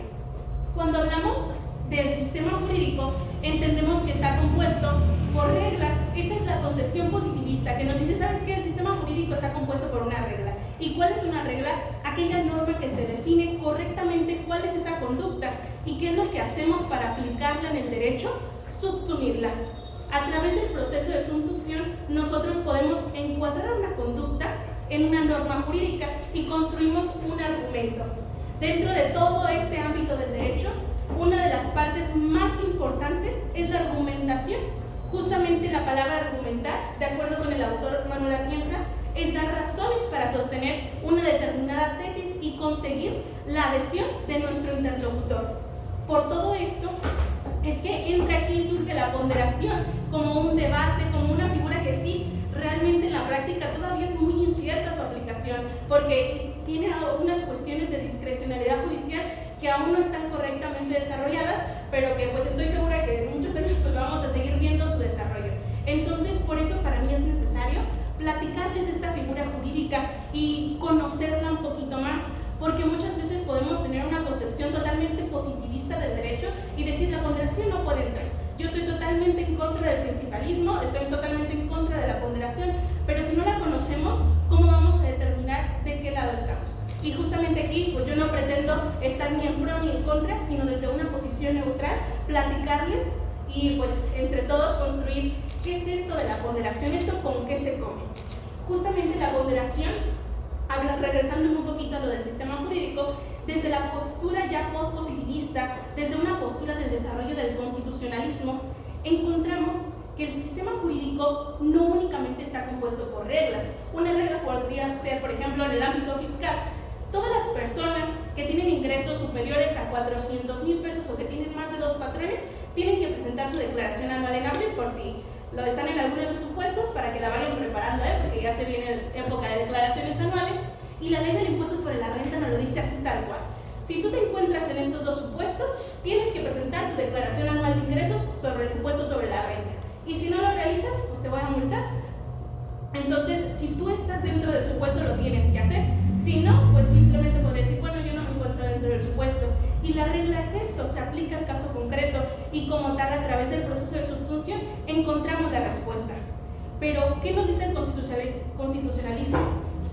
Cuando hablamos del sistema jurídico, entendemos que está compuesto por reglas. Esa es la concepción positivista que nos dice, ¿sabes qué? El sistema jurídico está compuesto por una regla. ¿Y cuál es una regla? Aquella norma que te define correctamente cuál es esa conducta y qué es lo que hacemos para aplicarla en el derecho, subsumirla. A través del proceso de subsunción, nosotros podemos encuadrar una conducta en una norma jurídica y construimos un argumento. Dentro de todo este ámbito del derecho, una de las partes más importantes es la argumentación Justamente la palabra argumentar, de acuerdo con el autor Manuel Atienza, es dar razones para sostener una determinada tesis y conseguir la adhesión de nuestro interlocutor. Por todo esto, es que entra aquí y surge la ponderación como un debate, como una figura que sí, realmente en la práctica todavía es muy incierta su aplicación, porque tiene algunas cuestiones de discrecionalidad judicial que aún no están correctamente desarrolladas, pero que pues estoy segura que en muchos años pues vamos a seguir viendo su desarrollo. Entonces, por eso para mí es necesario platicarles de esta figura jurídica y conocerla un poquito más, porque muchas veces podemos tener una concepción totalmente positivista del derecho y decir la ponderación no puede entrar. Yo estoy totalmente en contra del principalismo, estoy totalmente en contra de la ponderación, pero si no la conocemos, ¿cómo vamos a determinar de qué lado estamos? Y justamente aquí, pues yo no pretendo estar ni en pro ni en contra, sino desde una posición neutral, platicarles y pues entre todos construir qué es esto de la ponderación, esto con qué se come. Justamente la ponderación, regresando un poquito a lo del sistema jurídico, desde la postura ya pospositivista, desde una postura del desarrollo del constitucionalismo, encontramos que el sistema jurídico no únicamente está compuesto por reglas. Una regla podría ser, por ejemplo, en el ámbito fiscal, todas las personas que tienen ingresos superiores a 400,000 pesos o que tienen más de 2 patrones tienen que presentar su declaración anual en abril, por si lo están en algunos de sus supuestos, para que la vayan preparando, porque ya se viene época de declaraciones anuales, y la ley del impuesto sobre la renta nos lo dice así tal cual. Si tú te encuentras en estos dos supuestos, tienes que presentar tu declaración anual de ingresos sobre el impuesto sobre la renta, y si no lo realizas, pues te voy a multar. Entonces, si tú estás dentro del supuesto, lo tienes que hacer. Si no, pues simplemente podrías decir, bueno, yo no me encuentro dentro del supuesto. Y la regla es esto, se aplica al caso concreto y como tal, a través del proceso de subsunción, encontramos la respuesta. Pero, ¿qué nos dice el constitucionalismo?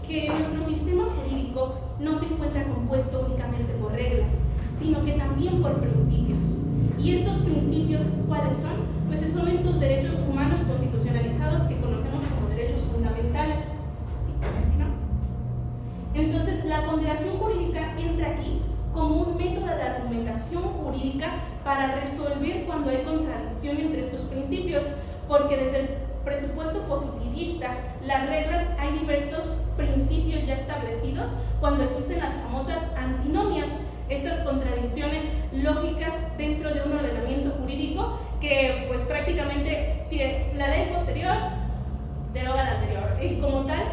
Que nuestro sistema jurídico no se encuentra compuesto únicamente por reglas, sino que también por principios. ¿Y estos principios cuáles son? Pues son estos derechos humanos constitucionalizados que conocemos como derechos fundamentales. Entonces, la ponderación jurídica entra aquí como un método de argumentación jurídica para resolver cuando hay contradicción entre estos principios, porque desde el presupuesto positivista, las reglas, hay diversos principios ya establecidos cuando existen las famosas antinomias, estas contradicciones lógicas dentro de un ordenamiento jurídico que pues prácticamente tiene la ley posterior deroga la anterior y como tal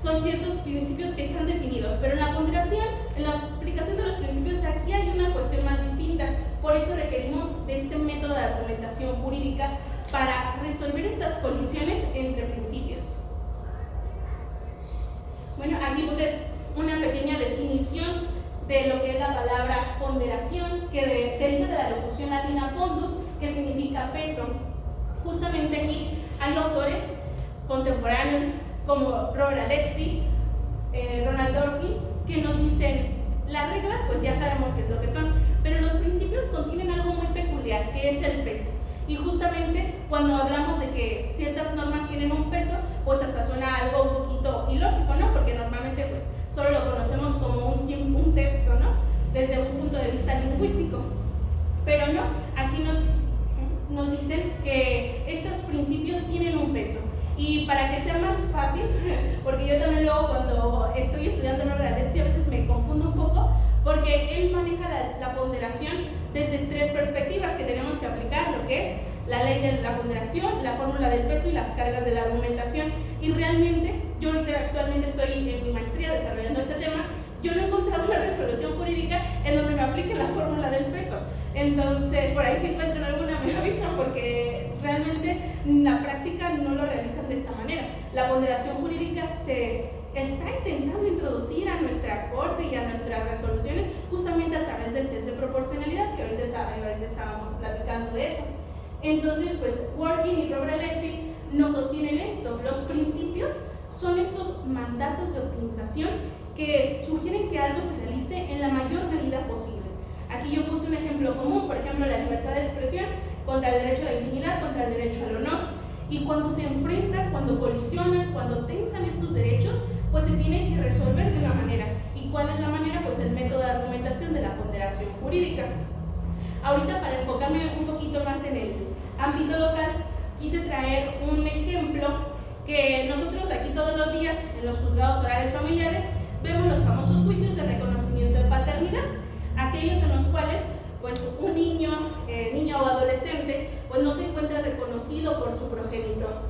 son ciertos principios que están definidos, pero en la ponderación, en la aplicación de los principios, aquí hay una cuestión más distinta. Por eso requerimos de este método de argumentación jurídica para resolver estas colisiones entre principios. Bueno, aquí puse una pequeña definición de lo que es la palabra ponderación, que deriva de la locución latina pondus, que significa peso. Justamente aquí hay autores contemporáneos como Robert Alexi, Ronald Dworkin, que nos dicen, las reglas pues ya sabemos qué es lo que son, pero los principios contienen algo muy peculiar, que es el peso. Y justamente cuando hablamos de que ciertas normas tienen un peso, pues hasta suena algo un poquito ilógico, ¿no? Porque normalmente pues solo lo conocemos como un texto, ¿no? Desde un punto de vista lingüístico. Pero no, aquí nos dicen que estos principios tienen un peso. Y para que sea más fácil, porque yo también luego cuando estoy estudiando Robert Alexi a veces me confundo un poco, porque él maneja la ponderación desde 3 perspectivas que tenemos que aplicar, lo que es la ley de la ponderación, la fórmula del peso y las cargas de la argumentación. Y realmente, yo ahorita actualmente estoy en mi maestría desarrollando este tema, yo no he encontrado una resolución jurídica en donde me aplique la fórmula del peso. Entonces, por ahí si encuentran alguna me avisan porque realmente en la práctica no lo realizan de esta manera. La ponderación jurídica se está intentando introducir a nuestra corte y a nuestras resoluciones justamente a través del test de proporcionalidad, que ahorita estábamos platicando de eso. Entonces, pues, Dworkin y Robert Alexi nos sostienen esto. Los principios son estos mandatos de optimización que sugieren que algo se realice en la mayor medida posible. Aquí yo puse un ejemplo común, por ejemplo, la libertad de expresión contra el derecho a la intimidad, contra el derecho al honor. Y cuando se enfrentan, cuando colisionan, cuando tensan estos derechos, pues se tienen que resolver de una manera. ¿Y cuál es la manera? Pues el método de argumentación de la ponderación jurídica. Ahorita, para enfocarme un poquito más en el ámbito local, quise traer un ejemplo que nosotros aquí todos los días en los juzgados orales familiares vemos los famosos juicios de reconocimiento de paternidad, aquellos en los cuales pues un niño o adolescente pues no se encuentra reconocido por su progenitor.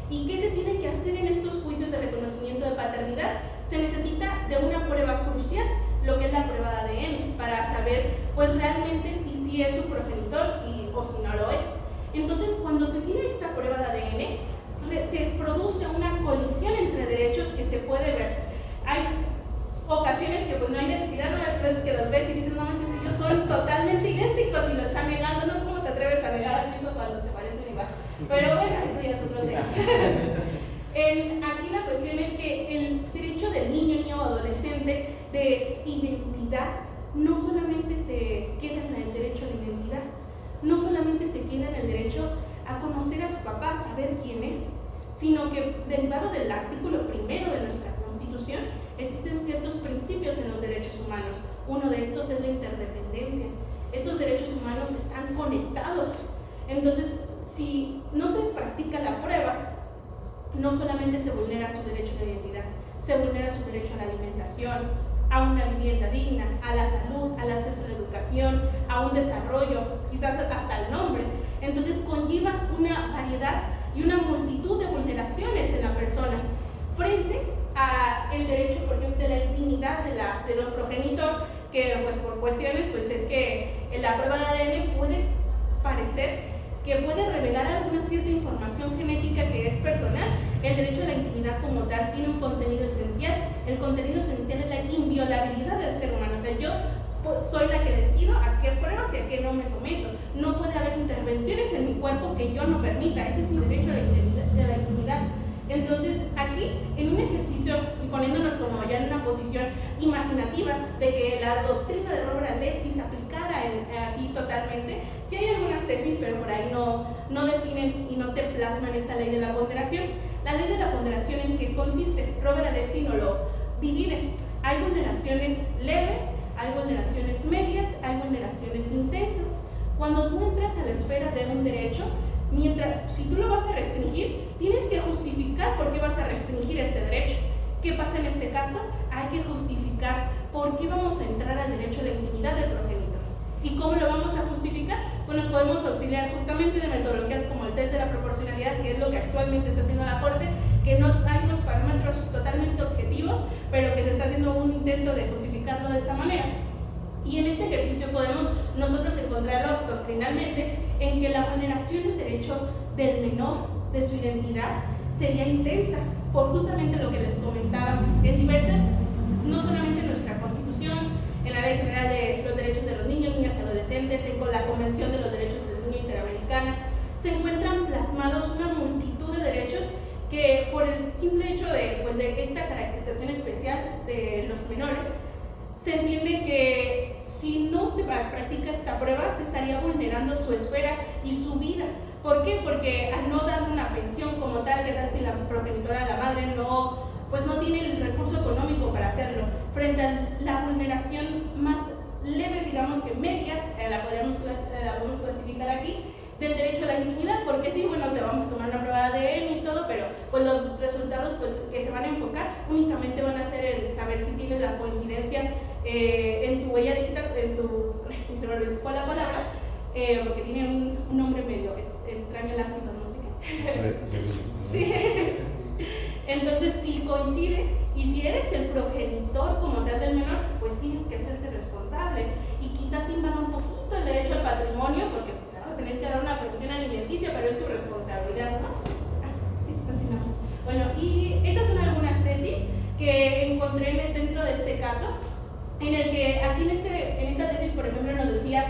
¿Y qué se tiene que hacer en estos juicios de reconocimiento de paternidad? Se necesita de una prueba crucial, lo que es la prueba de ADN, para saber pues realmente si sí es su progenitor o si no lo es. Entonces, cuando se tiene esta prueba de ADN, se produce una colisión entre derechos que se puede ver. Hay ocasiones que pues no hay necesidad, no hay veces que los ves y dices, no manches, ellos son totalmente idénticos y lo están negando, ¿no? ¿Cómo te atreves a negar al tipo cuando se parecen igual? Pero bueno, eso ya es otro tema. Aquí la cuestión es que el derecho del niño o adolescente de identidad no solamente se queda en el derecho a la identidad, no solamente se queda en el derecho a conocer a su papá, a saber quién es, sino que derivado del artículo 1 de nuestra Constitución existen ciertos principios en los derechos humanos. Uno de estos es la interdependencia. Estos derechos humanos están conectados. Entonces, si no se practica la prueba, no solamente se vulnera su derecho a la identidad, se vulnera su derecho a la alimentación, a una vivienda digna, a la salud, al acceso a la educación, a un desarrollo, quizás hasta el nombre. Entonces conlleva una variedad y una multitud de vulneraciones en la persona frente a el derecho, por ejemplo, de la intimidad de los progenitor, que pues por cuestiones, pues es que la prueba de ADN puede parecer que puede revelar alguna cierta información genética que es personal. El derecho a la intimidad como tal tiene un contenido esencial. El contenido esencial es la inviolabilidad del ser humano. O sea, yo soy la que decido a qué pruebas y a qué no me someto. No puede haber intervenciones en mi cuerpo que yo no permita. Ese es mi derecho a la intimidad. Entonces, aquí, en un ejercicio, y poniéndonos como ya en una posición imaginativa de que la doctrina de Robert Alexis se aplicara así totalmente, sí hay algunas tesis, pero por ahí no definen y no te plasman esta ley de la ponderación. La ley de la ponderación, ¿en qué consiste? Robert Alexis nos lo divide. Hay vulneraciones leves, hay vulneraciones medias, hay vulneraciones intensas. Cuando tú entras a la esfera de un derecho, si tú lo vas a restringir, tienes que justificar por qué vas a restringir este derecho. ¿Qué pasa en este caso? Hay que justificar por qué vamos a entrar al derecho a la intimidad del progenitor. ¿Y cómo lo vamos a justificar? Pues nos podemos auxiliar justamente de metodologías como el test de la proporcionalidad, que es lo que actualmente está haciendo la Corte, que no hay unos parámetros totalmente objetivos, pero que se está haciendo un intento de justificarlo de esta manera. Y en este ejercicio podemos nosotros encontrarlo doctrinalmente en que la vulneración del derecho del menor, de su identidad, sería intensa, por justamente lo que les comentaba, en diversas, no solamente en nuestra Constitución, en la Ley General de los Derechos de los Niños, Niñas y Adolescentes, con la Convención de los Derechos del Niño Interamericana, se encuentran plasmados una multitud de derechos que por el simple hecho de esta caracterización especial de los menores, se entiende que si no se practica esta prueba, se estaría vulnerando su esfera y su vida. ¿Por qué? Porque al no dar una pensión como tal, ¿qué tal si la progenitora, la madre, no tiene el recurso económico para hacerlo? Frente a la vulneración más leve, digamos que media, la podemos clasificar aquí, del derecho a la intimidad, porque sí, bueno, te vamos a tomar una prueba de ADN y todo, pero pues los resultados pues, que se van a enfocar únicamente van a ser el saber si tienes la coincidencia en tu huella digital, se me olvidó la palabra, porque tiene un nombre medio extraño, el ácido, no sé qué. Sí. Entonces, si coincide y si eres el progenitor como tal del menor, pues tienes que hacerte responsable y quizás invada un poquito el derecho al patrimonio, porque pues, vas a tener que dar una pensión alimenticia, pero es tu responsabilidad, ¿no? Sí, continuamos. Bueno, y estas son algunas tesis que encontré dentro de este caso, en el que aquí en esta tesis, por ejemplo, nos decía,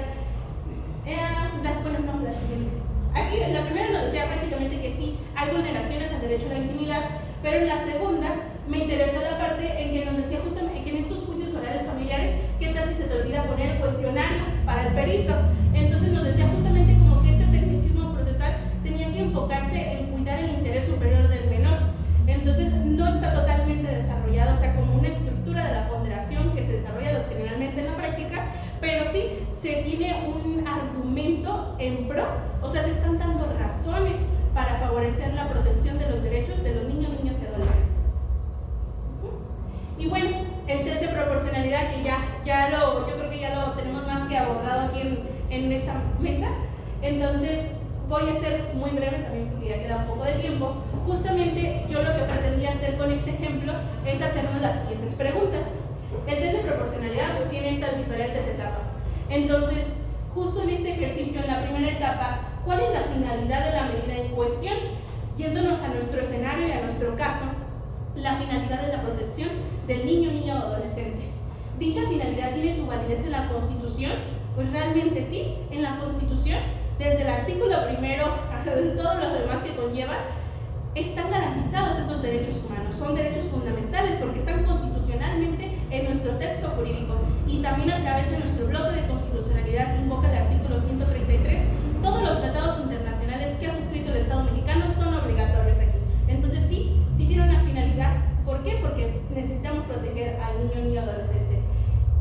aquí la primera nos decía prácticamente que sí, hay vulneraciones al derecho a la intimidad, pero en la segunda me interesó la parte en que nos decía justamente que en estos juicios orales familiares, ¿qué tal si se te olvida poner el cuestionario para el perito? Entonces nos decía justamente como que este tecnicismo procesal tenía que enfocarse en cuidar el interés superior del menor. Entonces no está totalmente desarrollado, o sea, como una estructura de la ponderación que se desarrolla doctrinalmente en la práctica, pero sí se tiene un argumento en pro, o sea, se están dando razones para favorecer la protección de los derechos de los niños, niñas y adolescentes. Y bueno, el test de proporcionalidad que yo creo que ya lo tenemos más que abordado aquí en esta mesa. Entonces voy a ser muy breve también porque ya queda un poco de tiempo. Justamente yo lo que pretendía hacer con este ejemplo es hacernos las siguientes preguntas. El test de proporcionalidad pues tiene estas diferentes etapas. Entonces, justo en este ejercicio, en la primera etapa, ¿cuál es la finalidad de la medida en cuestión? Yéndonos a nuestro escenario y a nuestro caso, la finalidad es la protección del niño, niña o adolescente. ¿Dicha finalidad tiene su validez en la Constitución? Pues realmente sí, en la Constitución, desde el artículo primero hasta todos los demás que conlleva, están garantizados esos derechos humanos, son derechos fundamentales porque están constitucionalmente en nuestro texto jurídico y también a través de nuestro bloque de constitucionalidad que invoca el artículo 133, todos los tratados internacionales que ha suscrito el Estado mexicano son obligatorios aquí. Entonces sí tiene una finalidad. ¿Por qué? Porque necesitamos proteger al niño, niña, adolescente.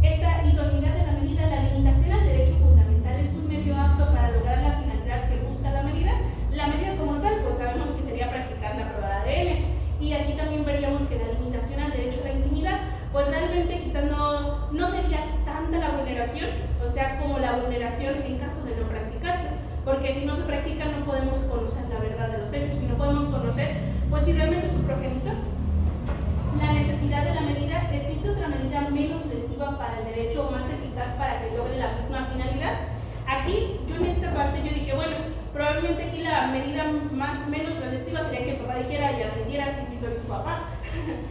Esta idoneidad de la medida, la limitación al derecho fundamental es un medio apto para lograr la finalidad que busca la medida. La medida como tal, pues sabemos que sería practicar la prueba de ADN. Y aquí también veríamos que la limitación al derecho a la intimidad, pues realmente quizás no sería tanta la vulneración, o sea, como la vulneración en caso de no practicarse. Porque si no se practica no podemos conocer la verdad de los hechos y no podemos conocer, pues si realmente es un progenitor. La necesidad de la medida, ¿existe otra medida menos lesiva para el derecho o más eficaz para que logre la misma finalidad? Aquí, yo en esta parte, yo dije, bueno, probablemente aquí la medida menos lesiva sería que el papá dijera y admitiera si soy su papá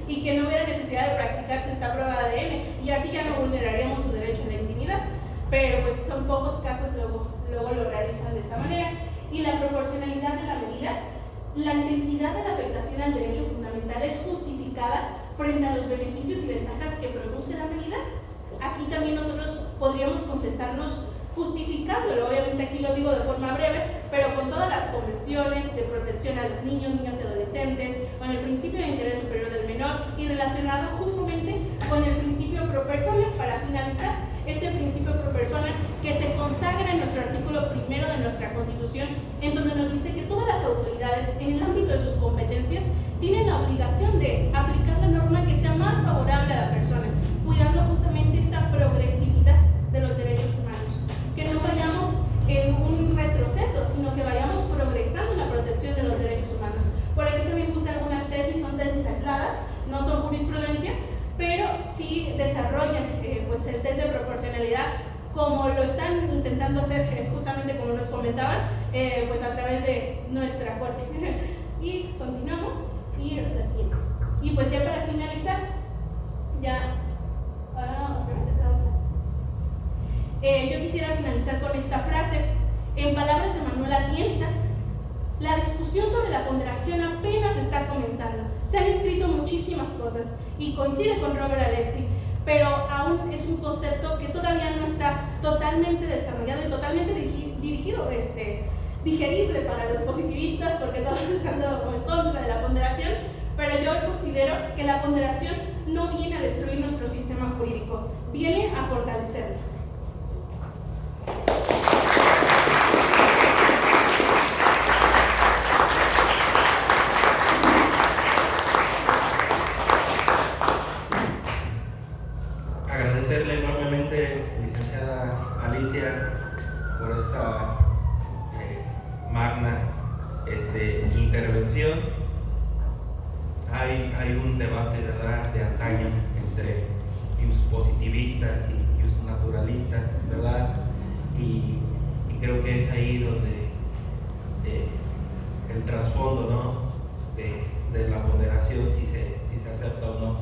y que no hubiera necesidad de practicarse esta prueba de ADN y así ya no vulneraríamos su derecho a la intimidad. Pero pues son pocos casos, luego lo realizan de esta manera. Y la proporcionalidad de la medida, la intensidad de la afectación al derecho fundamental es justificada frente a los beneficios y ventajas que produce la medida. Aquí también nosotros podríamos contestarnos justificándolo, obviamente aquí lo digo de forma breve, pero con todas las convenciones de protección a los niños, niñas y adolescentes, con el principio de interés superior del menor y relacionado justamente con el principio pro persona. Para finalizar, este principio pro persona que se consagra en nuestro artículo primero de nuestra Constitución, en donde nos dice que todas las autoridades en el ámbito de sus competencias tienen la obligación de aplicar la norma que sea más favorable a la persona, cuidando justamente esta progresividad de los derechos humanos, que no vayamos en un retroceso, sino que vayamos progresando en la protección de los derechos humanos. Por aquí también puse algunas tesis, son tesis aisladas, no son jurisprudencia, pero sí desarrollan pues el test de proporcionalidad como lo están intentando hacer justamente como nos comentaban, pues a través de nuestra corte. Y continuamos, y la siguiente. Y pues ya para finalizar, yo quisiera finalizar con esta frase. En palabras de Manuel Atienza, la discusión sobre la ponderación apenas está comenzando. Se han escrito muchísimas cosas y coincide con Robert Alexy, pero aún es un concepto que todavía no está totalmente desarrollado y totalmente digerible para los positivistas, porque todos están en contra de la ponderación, pero yo considero que la ponderación no viene a destruir nuestro sistema jurídico, viene a fortalecerlo. Agradecerle enormemente, licenciada Alicia, por esta magna intervención. Hay un debate, ¿verdad?, de antaño entre positivistas y naturalistas, ¿verdad? Y creo que es ahí donde el trasfondo, ¿no?, de la ponderación, si se acepta o no,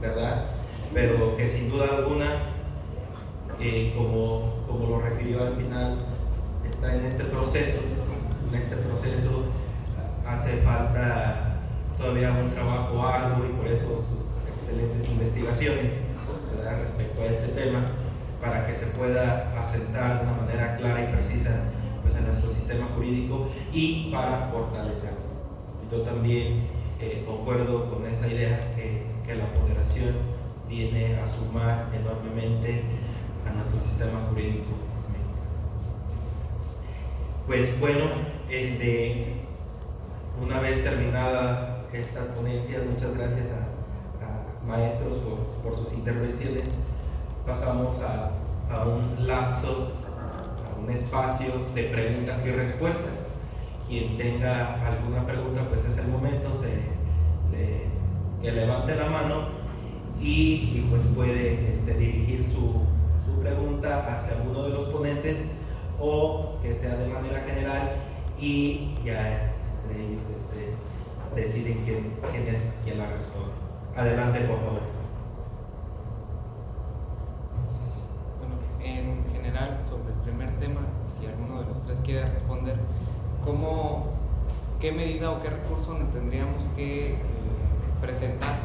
¿verdad? Pero que sin duda alguna, como lo refirió al final, está en este proceso. Hace falta todavía un trabajo arduo y por eso sus excelentes investigaciones, ¿verdad?, respecto a este tema, para que se pueda asentar de una manera clara y precisa pues, en nuestro sistema jurídico y para fortalecerlo. Yo también concuerdo con esa idea que la ponderación viene a sumar enormemente a nuestro sistema jurídico. Pues bueno, Una vez terminadas estas ponencias, muchas gracias a maestros por sus intervenciones, pasamos a un lapso, a un espacio de preguntas y respuestas. Quien tenga alguna pregunta, pues es el momento que levante la mano y pues puede dirigir su pregunta hacia alguno de los ponentes, o que sea de manera general y ya entre ellos deciden quién la responde. Adelante, por favor. Bueno, en general, sobre el primer tema, si alguno de los tres quiere responder, ¿qué medida o qué recurso tendríamos que presentar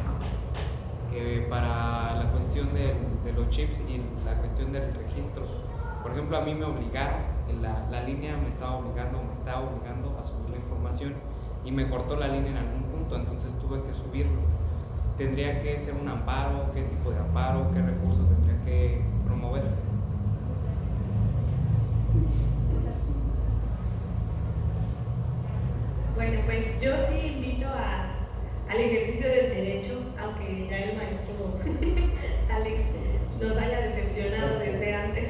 para la cuestión de los chips y la cuestión del registro? Por ejemplo, a mí me obligaron, la línea me estaba obligando a subir la información y me cortó la línea en algún punto, entonces tuve que subirlo. ¿Tendría que ser un amparo? ¿Qué tipo de amparo? ¿Qué recurso tendría que promover? Bueno, pues yo sí invito al ejercicio del derecho, aunque ya el maestro Alex nos haya decepcionado desde antes,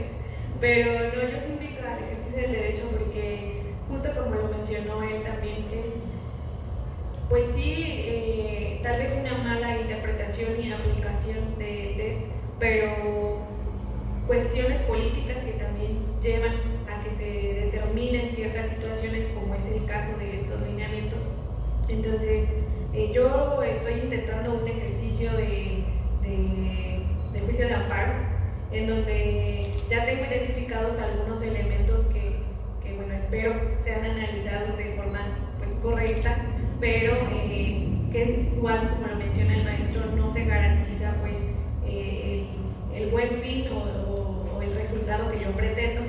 pero no, yo sí invito al ejercicio del derecho porque justo como lo mencionó él también es, pues sí, tal vez una mala interpretación y aplicación del test, pero cuestiones políticas que también llevan a que se determinen ciertas situaciones, como es el caso de estos lineamientos. Entonces, yo estoy intentando un ejercicio de juicio de amparo, en donde ya tengo identificados algunos elementos que bueno, espero sean analizados de forma pues correcta, pero que igual como lo menciona el maestro, no se garantiza pues el buen fin o el resultado que yo pretendo.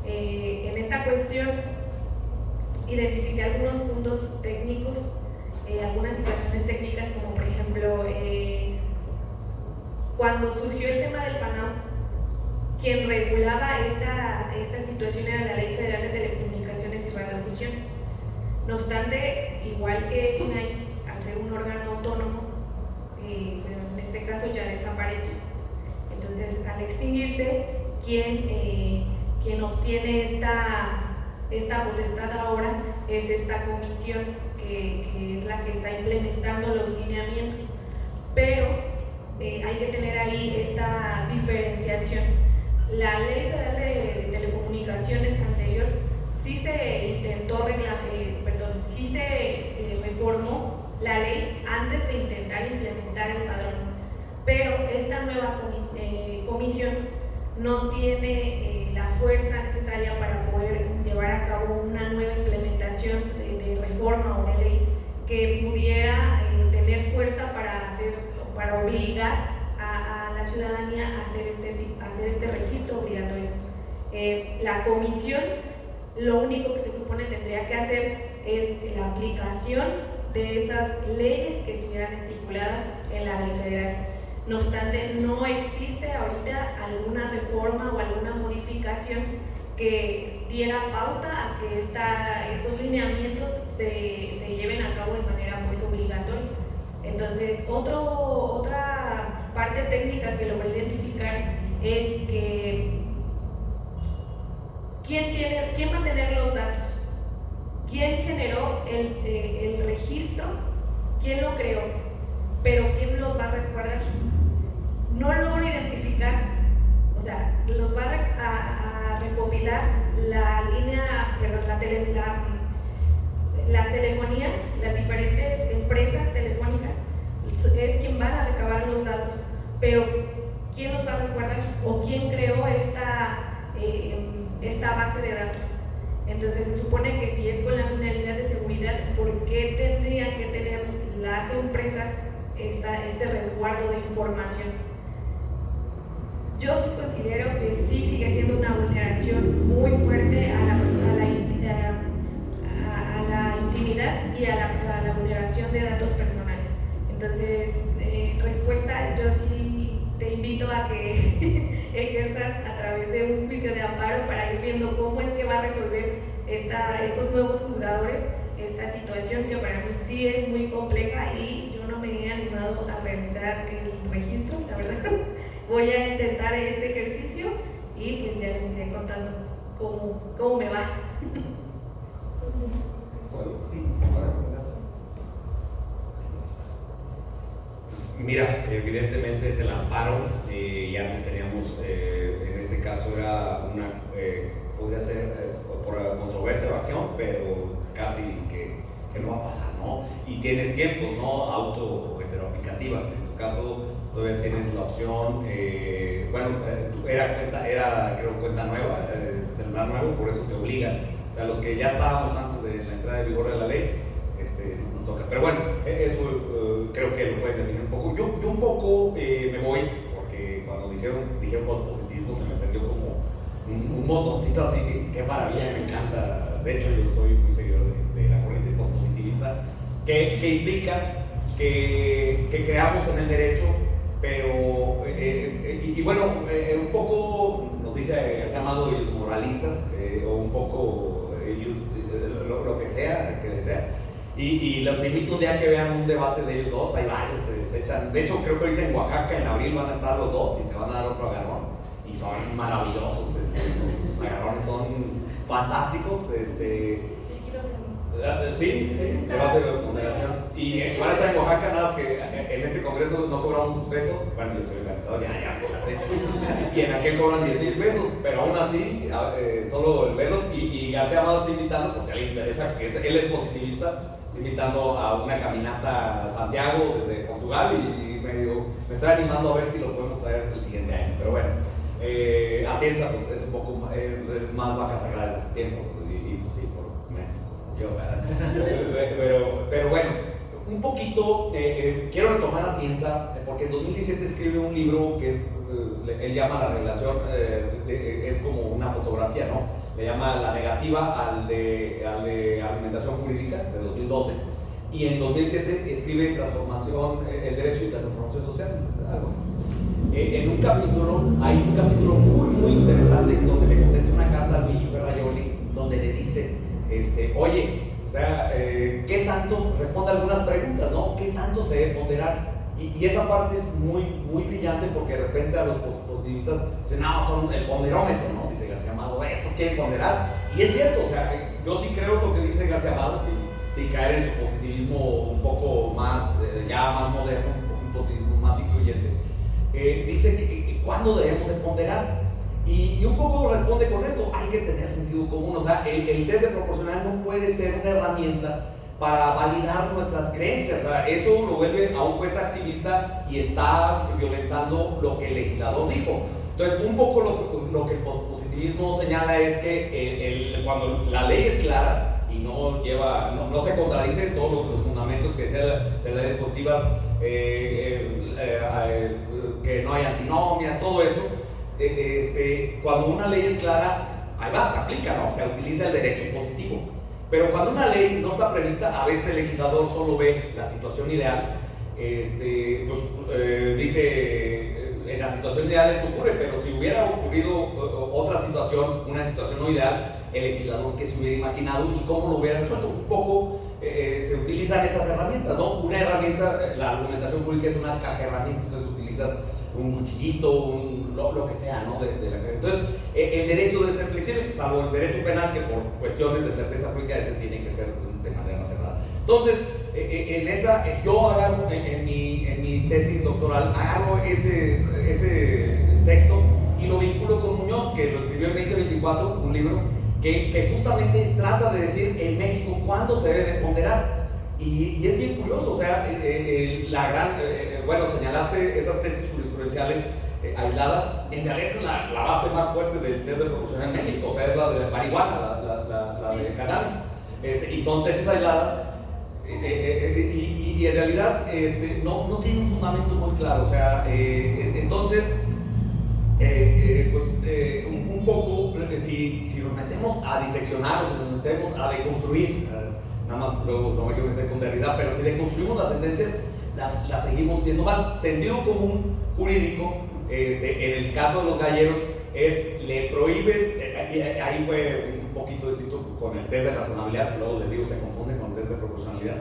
En esta cuestión identifiqué algunos puntos técnicos, algunas situaciones técnicas, como por ejemplo cuando surgió el tema del PANAU, quien regulaba esta situación era la Ley Federal de Telecomunicaciones y Radiodifusión. No obstante, igual que INAI, al ser un órgano autónomo, pero en este caso ya desapareció. Entonces, al extinguirse, quien obtiene esta potestad ahora es esta comisión que es la que está implementando los lineamientos. Pero hay que tener ahí esta diferenciación. La Ley Federal de Telecomunicaciones anterior sí se intentó sí se reformó la ley antes de intentar implementar el padrón, pero esta nueva comisión no tiene la fuerza necesaria para poder llevar a cabo una nueva implementación de reforma o de ley que pudiera tener fuerza para obligar a la ciudadanía a hacer este registro obligatorio. La comisión lo único que se supone tendría que hacer es la aplicación de esas leyes que estuvieran estipuladas en la ley federal. No obstante, no existe ahorita alguna reforma o alguna modificación que diera pauta a que estos lineamientos se lleven a cabo de manera pues obligatoria. Entonces, otra parte técnica que logré identificar es que ¿quién va a tener los datos? ¿Quién generó el registro? ¿Quién lo creó? Pero ¿quién los va a resguardar? No logro identificar, o sea, los va a recopilar las telefonías, las diferentes empresas telefónicas, es quien va a recabar los datos, pero ¿quién los va a resguardar? ¿O quién creó esta base de datos? Entonces se supone que si es con la finalidad de seguridad, ¿por qué tendrían que tener las empresas este resguardo de información? Yo sí considero que sí sigue siendo una vulneración muy fuerte a la intimidad y a la vulneración de datos personales. Entonces, respuesta, yo sí te invito a que ejerzas a través de un juicio de amparo para ir viendo cómo es que va a resolver estos nuevos juzgadores esta situación que para mí sí es muy compleja y yo no me he animado a realizar el registro, la verdad. Voy a intentar este ejercicio y pues ya les iré contando cómo me va. Mira, evidentemente es el amparo y antes teníamos, en este caso era una, podría ser por controversia o acción, pero casi que no va a pasar, ¿no? Y tienes tiempos, ¿no? Auto o heteroaplicativa. En tu caso todavía tienes la opción, era creo cuenta nueva, celular nuevo, por eso te obligan. O sea, los que ya estábamos antes de la entrada de vigor de la ley, nos toca. Pero bueno, eso creo que lo pueden definir un poco. Yo un poco me voy, porque cuando dijeron positivismo se me encendió como un botoncito así, que qué maravilla, me encanta. De hecho, yo soy muy seguidor de la corriente postpositivista, que implica que creamos en el derecho, pero, un poco nos dice, se ha llamado ellos moralistas, o un poco ellos, lo que sea, que desea. Y los invito un día que vean un debate de ellos dos, hay varios, se echan. De hecho, creo que ahorita en Oaxaca, en abril, van a estar los dos y se van a dar otro agarrón. Y son maravillosos, sus agarrones son fantásticos. Sí, debate de ponderación. Y van a estar en Oaxaca, nada más que en este congreso no cobramos un peso. Bueno, yo soy organizador, ya, y en aquel cobran 10,000 pesos, pero aún así, solo el verlos. Y García Amado está invitando, por si a alguien le interesa, él es positivista, está invitando a una caminata a Santiago desde Portugal y me estoy animando a ver si lo podemos traer el siguiente año. Pero bueno, Atienza pues es un poco es más vacas sagradas de ese tiempo, y pues sí, por meses. Pero bueno, un poquito quiero retomar Atienza porque en 2017 escribe un libro que es, él llama La Revelación, es como una fotografía, ¿no? Le llama La Negativa al de Argumentación Jurídica de 2012, y en 2007 escribe Transformación, el Derecho y la Transformación Social, algo así. En un capítulo, hay un capítulo muy interesante donde le contesta una carta a Luigi Ferraioli, donde le dice, oye, o sea, ¿qué tanto? Responde algunas preguntas, ¿no? ¿Qué tanto se debe ponderar? Y esa parte es muy brillante porque de repente a los positivistas dicen, no, son el ponderómetro, ¿no? Dice García Amado, estos quieren ponderar. Y es cierto, o sea, yo sí creo lo que dice García Amado, sin caer en su positivismo un poco más, ya más moderno, un positivismo más incluyente. Dice que ¿cuándo debemos de ponderar? Y un poco responde con esto, hay que tener sentido común, o sea, el test de proporcional no puede ser una herramienta para validar nuestras creencias, o sea, eso lo vuelve a un juez activista y está violentando lo que el legislador dijo. Entonces, un poco lo que el positivismo señala es que cuando la ley es clara y no se contradice todos los fundamentos que sean de las leyes positivas, que no hay antinomias, todo eso, cuando una ley es clara, ahí va, se aplica, ¿no? Se utiliza el derecho positivo. Pero cuando una ley no está prevista, a veces el legislador solo ve la situación ideal, dice, en la situación ideal esto ocurre, pero si hubiera ocurrido otra situación, una situación no ideal, el legislador que se hubiera imaginado y cómo lo hubiera resuelto. Un poco se utilizan esas herramientas, ¿no? Una herramienta, la argumentación pública es una caja de herramientas, entonces utilizas un cuchillito, lo que sea, ¿no? Entonces, el derecho debe ser flexible, salvo el derecho penal, que por cuestiones de certeza pública ese tiene que ser de manera más cerrada. Entonces, yo agarro en mi tesis doctoral, agarro ese texto y lo vinculo con Muñoz, que lo escribió en 2024, un libro que justamente trata de decir en México cuándo se debe de ponderar. Y es bien curioso, o sea, señalaste esas tesis jurisprudenciales aisladas, en realidad es la base más fuerte del test de proporcionalidad en México, o sea, es la de marihuana, la de cannabis, y son tesis aisladas, y en realidad no tiene un fundamento muy claro, o sea, entonces, un poco, si nos metemos a diseccionar o si nos metemos a deconstruir, nada más luego no me quiero meter con Derrida, pero si deconstruimos las sentencias, las seguimos viendo mal. Sentido común jurídico, en el caso de los galleros, es le prohíbes, ahí fue un poquito distinto con el test de razonabilidad, que luego les digo se confunde con el test de proporcionalidad.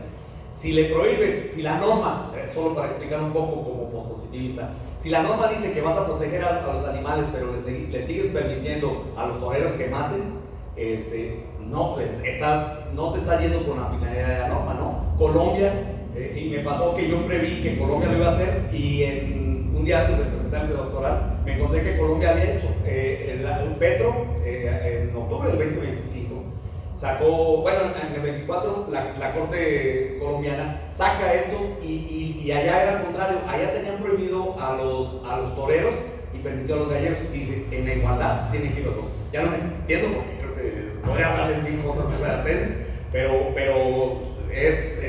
Si le prohíbes, si la norma, solo para explicar un poco como postpositivista, si la norma dice que vas a proteger a los animales, pero le sigues permitiendo a los toreros que maten, no te estás yendo con la finalidad de la norma, ¿no? Colombia, y me pasó que yo preví que Colombia lo iba a hacer, y un día antes de presentar el doctoral me encontré que Colombia había hecho. Petro, en octubre del 2025, sacó, bueno, en el 24 la Corte colombiana saca esto, y allá era al contrario, allá tenían prohibido a los toreros y permitió a los galleros. Dice, en la igualdad tienen que ir los dos. Ya no me entiendo porque creo que podría hablar de mil cosas de esa tesis, pero es,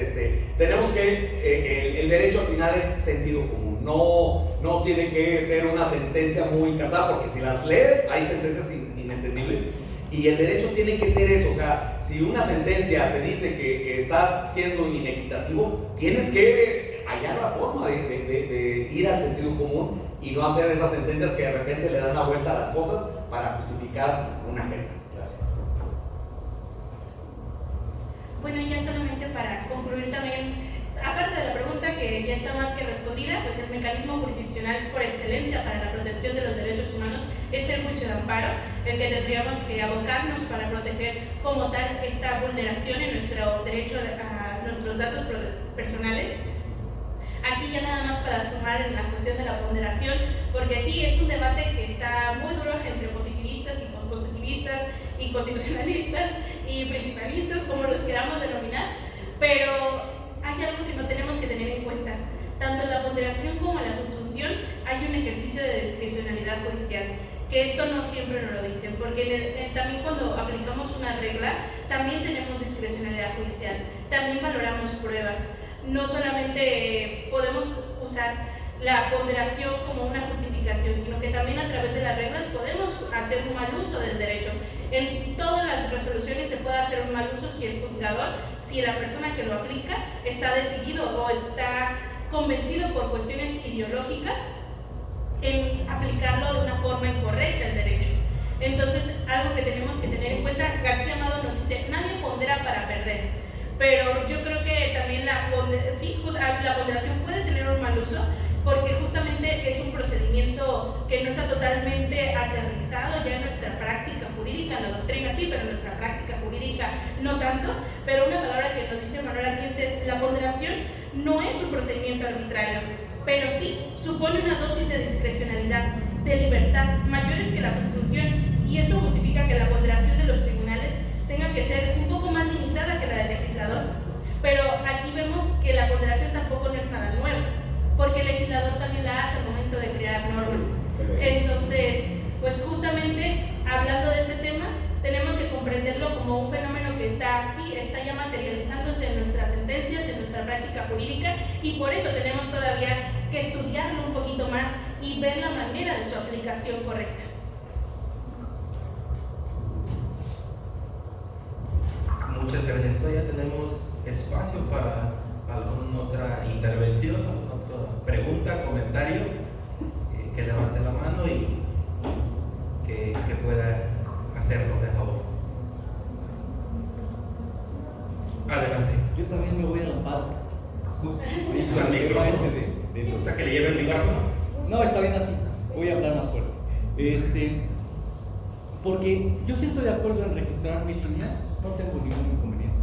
tenemos que, el derecho al final es sentido común, no tiene que ser una sentencia muy catada, porque si las lees hay sentencias inentendibles, y el derecho tiene que ser eso. O sea, si una sentencia te dice que estás siendo inequitativo, tienes que hallar la forma de ir al sentido común y no hacer esas sentencias que de repente le dan una vuelta a las cosas para justificar una agenda. Gracias. Bueno, y ya solamente para concluir también, aparte de la pregunta que ya está más que respondida, pues el mecanismo jurisdiccional por excelencia para la protección de los derechos humanos es el juicio de amparo, el que tendríamos que abocarnos para proteger como tal esta vulneración en nuestro derecho a nuestros datos personales. Aquí ya nada más para sumar en la cuestión de la ponderación, porque sí, es un debate que está muy duro entre positivistas y pospositivistas y constitucionalistas y principalistas, como los queramos denominar, pero hay algo que no tenemos que tener en cuenta. Tanto en la ponderación como en la subsunción hay un ejercicio de discrecionalidad judicial, que esto no siempre nos lo dicen, porque también cuando aplicamos una regla, también tenemos discrecionalidad judicial, también valoramos pruebas. No solamente podemos usar la ponderación como una justificación, sino que también a través de las reglas podemos hacer un mal uso del derecho. En todas las resoluciones se puede hacer un mal uso si el juzgador, si la persona que lo aplica está decidido o está convencido por cuestiones ideológicas en aplicarlo de una forma incorrecta el derecho. Entonces, algo que tenemos que tener en cuenta, García Amado nos dice, nadie pondera para perder. Pero yo creo que también la ponderación puede tener un mal uso, porque justamente es un procedimiento que no está totalmente aterrizado ya en nuestra práctica jurídica, en la doctrina sí, pero en nuestra práctica jurídica no tanto. Pero una palabra que nos dice Manuel Atienza es: la ponderación no es un procedimiento arbitrario, pero sí supone una dosis de discrecionalidad, de libertad, mayores que la subsunción, y eso justifica que la ponderación de los tribunales tenga que ser un poco más limitada que la del legislador. Pero aquí vemos que la ponderación tampoco no es nada nuevo, porque el legislador también la hace al momento de crear normas. Entonces, pues justamente hablando de este tema, tenemos que comprenderlo como un fenómeno que está ya materializándose en nuestras sentencias, en nuestra práctica jurídica, y por eso tenemos todavía que estudiarlo un poquito más y ver la manera de su aplicación correcta. Muchas gracias. Todavía tenemos espacio para alguna otra intervención, alguna otra pregunta, comentario, que levante la mano y que pueda hacerlo, de favor. Adelante. Yo también me voy a la par. Usa el micrófono. ¿Te gusta que le lleve el micrófono? No, está bien así. Voy a hablar más fuerte. Porque yo sí estoy de acuerdo en registrar mi línea, no tengo ningún inconveniente.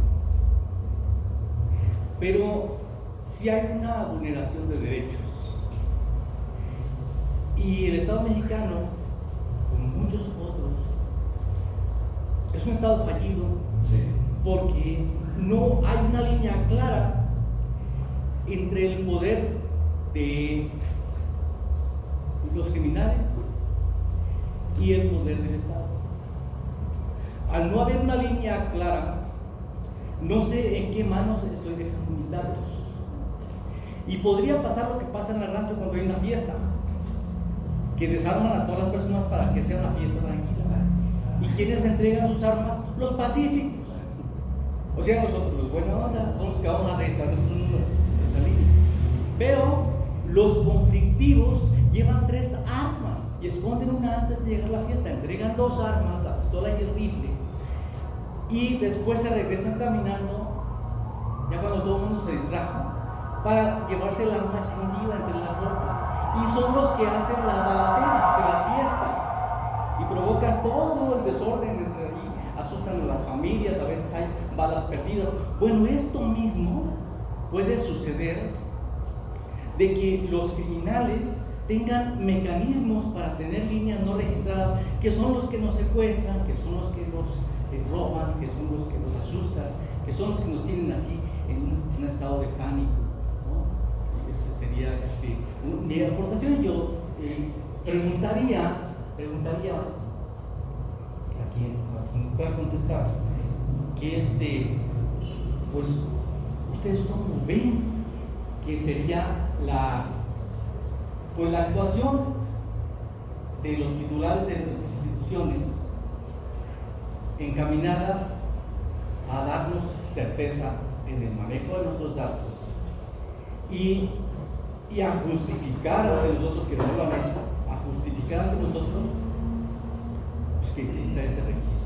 Pero si hay una vulneración de derechos, y el Estado mexicano, como muchos otros, es un Estado fallido, porque no hay una línea clara entre el poder de los criminales y el poder del Estado. Al no haber una línea clara, no sé en qué manos estoy dejando mis datos. Y podría pasar lo que pasa en el rancho cuando hay una fiesta, que desarman a todas las personas para que sea una fiesta tranquila. ¿Y quienes entregan sus armas? Los pacíficos. O sea, nosotros, los buena onda, somos los que vamos a registrar nuestros números, nuestras líneas. Pero Los conflictivos llevan 3 armas y esconden una antes de llegar a la fiesta. Entregan 2 armas, la pistola y el rifle, y después se regresan caminando, ya cuando todo el mundo se distrajo, para llevarse el arma escondida entre las ropas. Y son los que hacen las balaceras en las fiestas y provocan todo el desorden entre allí, asustan a las familias, a veces hay balas perdidas. Bueno, esto mismo puede suceder de que los criminales tengan mecanismos para tener líneas no registradas, que son los que nos secuestran, que son los que nos roban, que son los que nos asustan, que son los que nos tienen así en un estado de pánico, ¿no? Esa sería mi aportación. Yo preguntaría a quien pueda contestar, que pues ustedes cómo ven que sería la actuación de los titulares de nuestras instituciones encaminadas a darnos certeza en el manejo de nuestros datos y a justificar ante nosotros, que no lo han hecho, a justificar ante nosotros pues, que exista ese registro.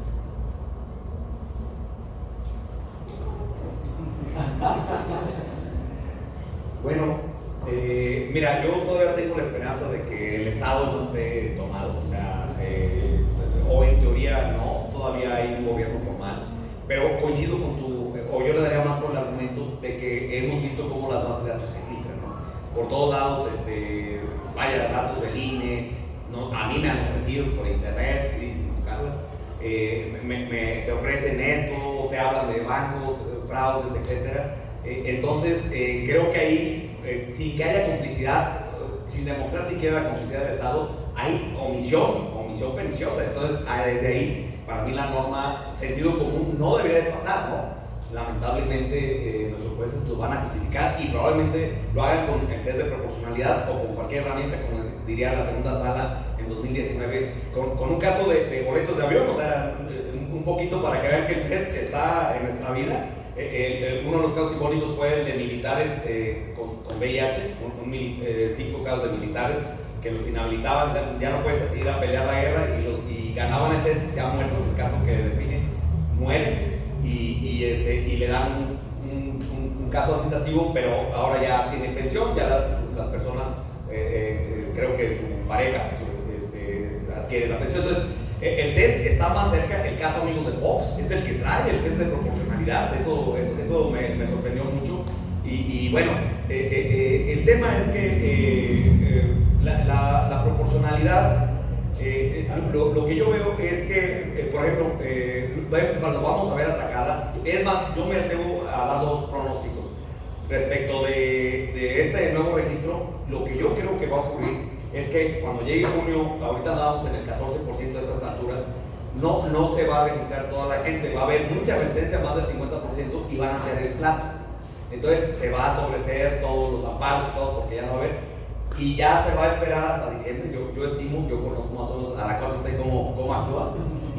Bueno, mira, yo todavía tengo la esperanza de que el Estado no esté tomado, o sea, o en teoría no, todavía hay un gobierno formal, pero coincido con o yo le daría más por el argumento de que hemos visto cómo las bases de datos se filtran, ¿no? Por todos lados, vaya, datos del INE, ¿no? A mí me han ofrecido por internet, y sin buscarlas, te ofrecen esto, te hablan de bancos, fraudes, etcétera. Entonces, creo que ahí, sin que haya complicidad, sin demostrar siquiera la complicidad del Estado, hay omisión perniciosa. Entonces, desde ahí, para mí la norma, sentido común, no debería de pasar, ¿no? Lamentablemente, nuestros jueces lo van a justificar y probablemente lo hagan con el test de proporcionalidad o con cualquier herramienta, como diría la segunda sala en 2019, con un caso de boletos de avión, o sea, un poquito para que vean que el test está en nuestra vida. Uno de los casos simbólicos fue el de militares con VIH, 5 casos de militares que los inhabilitaban, ya no puedes ir a pelear la guerra y ganaban el test ya muertos, el caso que define, mueren y le dan un caso administrativo, pero ahora ya tiene pensión, ya las personas, creo que su pareja adquiere la pensión. Entonces, el test está más cerca, el caso Amigos de Fox es el que trae el test de proporcionalidad, eso me sorprendió mucho. Y bueno, el tema es que la proporcionalidad, lo que yo veo es que, por ejemplo, cuando vamos a ver atacada, es más, yo me atrevo a dar 2 pronósticos respecto de este nuevo registro. Lo que yo creo que va a ocurrir es que cuando llegue junio, ahorita andábamos en el 14% de estas alturas, no se va a registrar toda la gente, va a haber mucha resistencia, más del 50%, y van a tener el plazo. Entonces se va a sobreseer todos los amparos, todo, porque ya no va a haber, y ya se va a esperar hasta diciembre. Yo estimo, yo conozco más o menos a la 4T cómo actúa,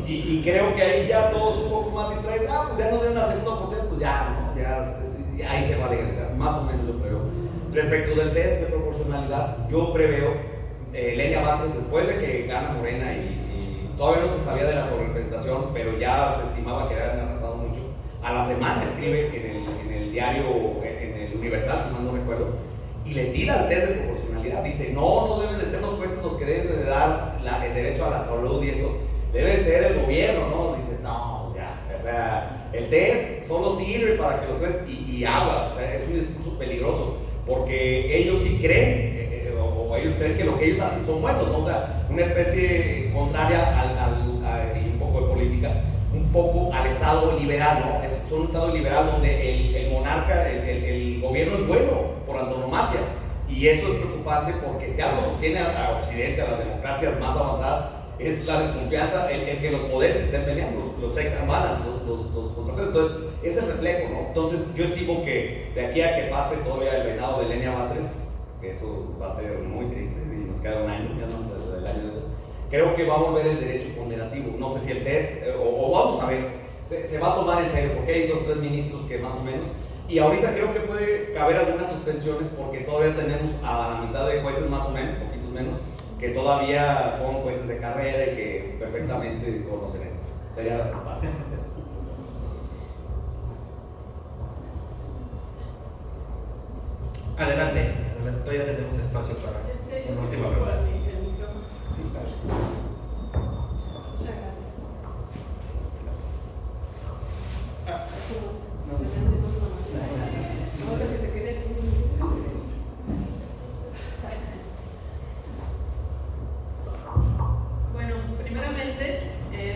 y creo que ahí ya todos un poco más distraídos, pues ya no den una segunda oportunidad, pues ya, ¿no? Ya ahí se va a legalizar, más o menos yo preveo. Respecto del test de proporcionalidad, yo preveo Lenia Batres, después de que gana Morena y todavía no se sabía de la sobrerepresentación, pero ya se estimaba que habían arrasado mucho, a la semana escribe en el diario, en el Universal, si mal no recuerdo, y le tira el test de proporcionalidad. Dice, no deben de ser los jueces los que deben de dar el derecho a la salud y eso, debe ser el gobierno, ¿no? Dices, no, o sea, el test solo sirve para que los jueces, y aguas, o sea, es un discurso peligroso, porque ellos sí creen, o ellos creen que lo que ellos hacen son buenos, ¿no? O sea, una especie contraria y un poco de política, un poco al Estado liberal, ¿no? Son un Estado liberal donde el monarca, el gobierno es bueno por antonomasia, y eso es preocupante porque si algo sostiene a Occidente, a las democracias más avanzadas, es la desconfianza, el que los poderes se estén peleando, los checks and balance, los contrapesos. Entonces, es el reflejo, ¿no? Entonces, yo estimo que de aquí a que pase todavía el venado de Lenia Batres, que eso va a ser muy triste y nos queda un año, ya no vamos a ver el año de eso, creo que va a volver el derecho ponderativo. No sé si el test, o vamos a ver, se va a tomar en serio, porque hay 2 o 3 ministros que más o menos, Y ahorita creo que puede caber algunas suspensiones porque todavía tenemos a la mitad de jueces más o menos, poquitos menos, que todavía son jueces de carrera y que perfectamente conocen esto. Sería la parte. Adelante, todavía tenemos espacio para una última pregunta. Sí, claro. Muchas gracias. Ahora que se quede aquí. Bueno, primeramente,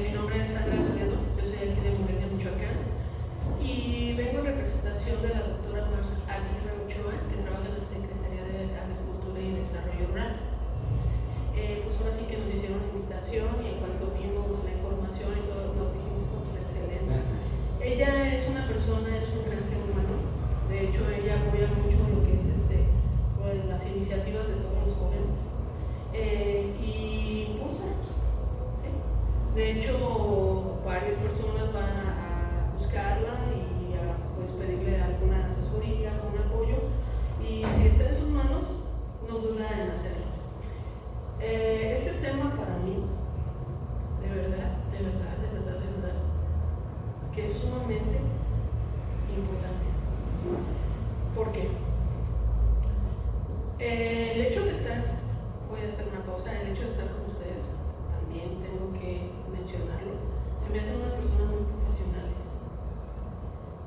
mi nombre es Sandra Toledo, yo soy aquí de Morelia, Michoacán, y vengo en representación de la doctora Mars Aguirre Ochoa, que trabaja en la Secretaría de Agricultura y Desarrollo Rural. Pues ahora sí que nos hicieron una invitación y en cuanto vimos la información y todo, nos dijimos, pues excelente. Ella es una persona, es un gran ser humano. De hecho, ella apoya mucho lo que es pues, las iniciativas de todos los jóvenes. Y impulsa. ¿Sí? De hecho, varias personas van a buscarla y a pues, pedirle alguna asesoría, un apoyo. Y si está en sus manos, no duda en hacerlo. Este tema para mí, de verdad, que es sumamente importante. ¿Por qué? El hecho de estar, voy a hacer una pausa, el hecho de estar con ustedes, también tengo que mencionarlo, se me hacen unas personas muy profesionales.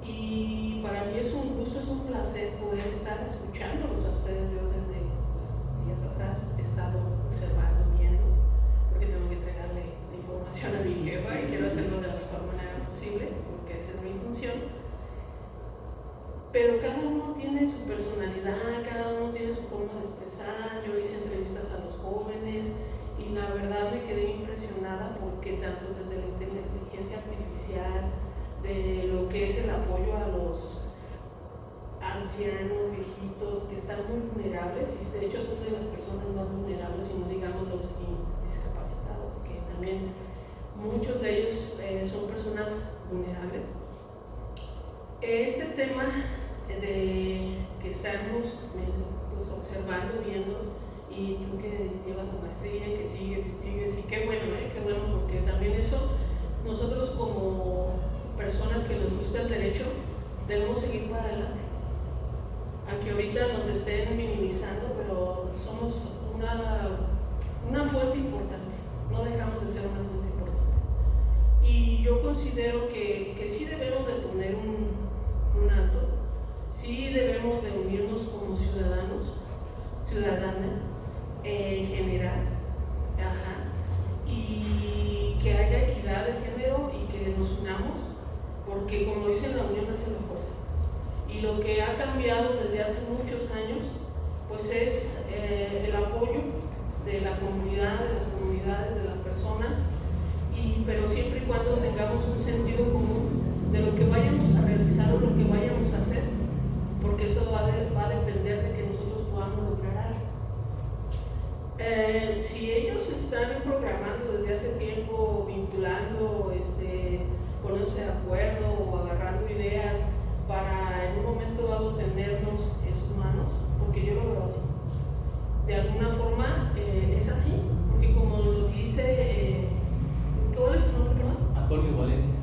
Y para mí es un gusto, es un placer poder estar escuchándolos a ustedes. Yo desde días atrás he estado observando, viendo, porque tengo que entregarle la información a mi jefa y quiero hacerlo de la mejor manera posible, porque esa es mi función. Pero cada uno tiene su personalidad, cada uno tiene su forma de expresar. Yo hice entrevistas a los jóvenes y la verdad me quedé impresionada porque tanto desde la inteligencia artificial, de lo que es el apoyo a los ancianos, viejitos, que están muy vulnerables, y de hecho son de las personas más vulnerables, y no digamos los discapacitados, que también muchos de ellos son personas vulnerables. Este tema que estamos pues, observando, viendo, y tú que llevas la maestría, que sigues y sigues, y qué bueno, porque también eso, nosotros como personas que nos gusta el derecho, debemos seguir para adelante. Aunque ahorita nos estén minimizando, pero somos una fuente importante, no dejamos de ser una fuente importante. Y yo considero que sí debemos de poner un alto, sí debemos de unirnos como ciudadanos, ciudadanas, en general, y que haya equidad de género y que nos unamos, porque como dicen, la unión hace la fuerza. Y lo que ha cambiado desde hace muchos años, pues es el apoyo de la comunidad, de las comunidades, de las personas, pero siempre y cuando tengamos un sentido común de lo que vayamos a realizar o lo que vayamos a hacer, porque eso va a depender de que nosotros podamos lograr algo. Si ellos están programando desde hace tiempo, vinculando, poniéndose de acuerdo o agarrando ideas para en un momento dado tenernos en sus manos, porque yo lo veo así. De alguna forma es así, porque como lo dice, ¿cuál es su nombre, perdón? Antonio Valencia.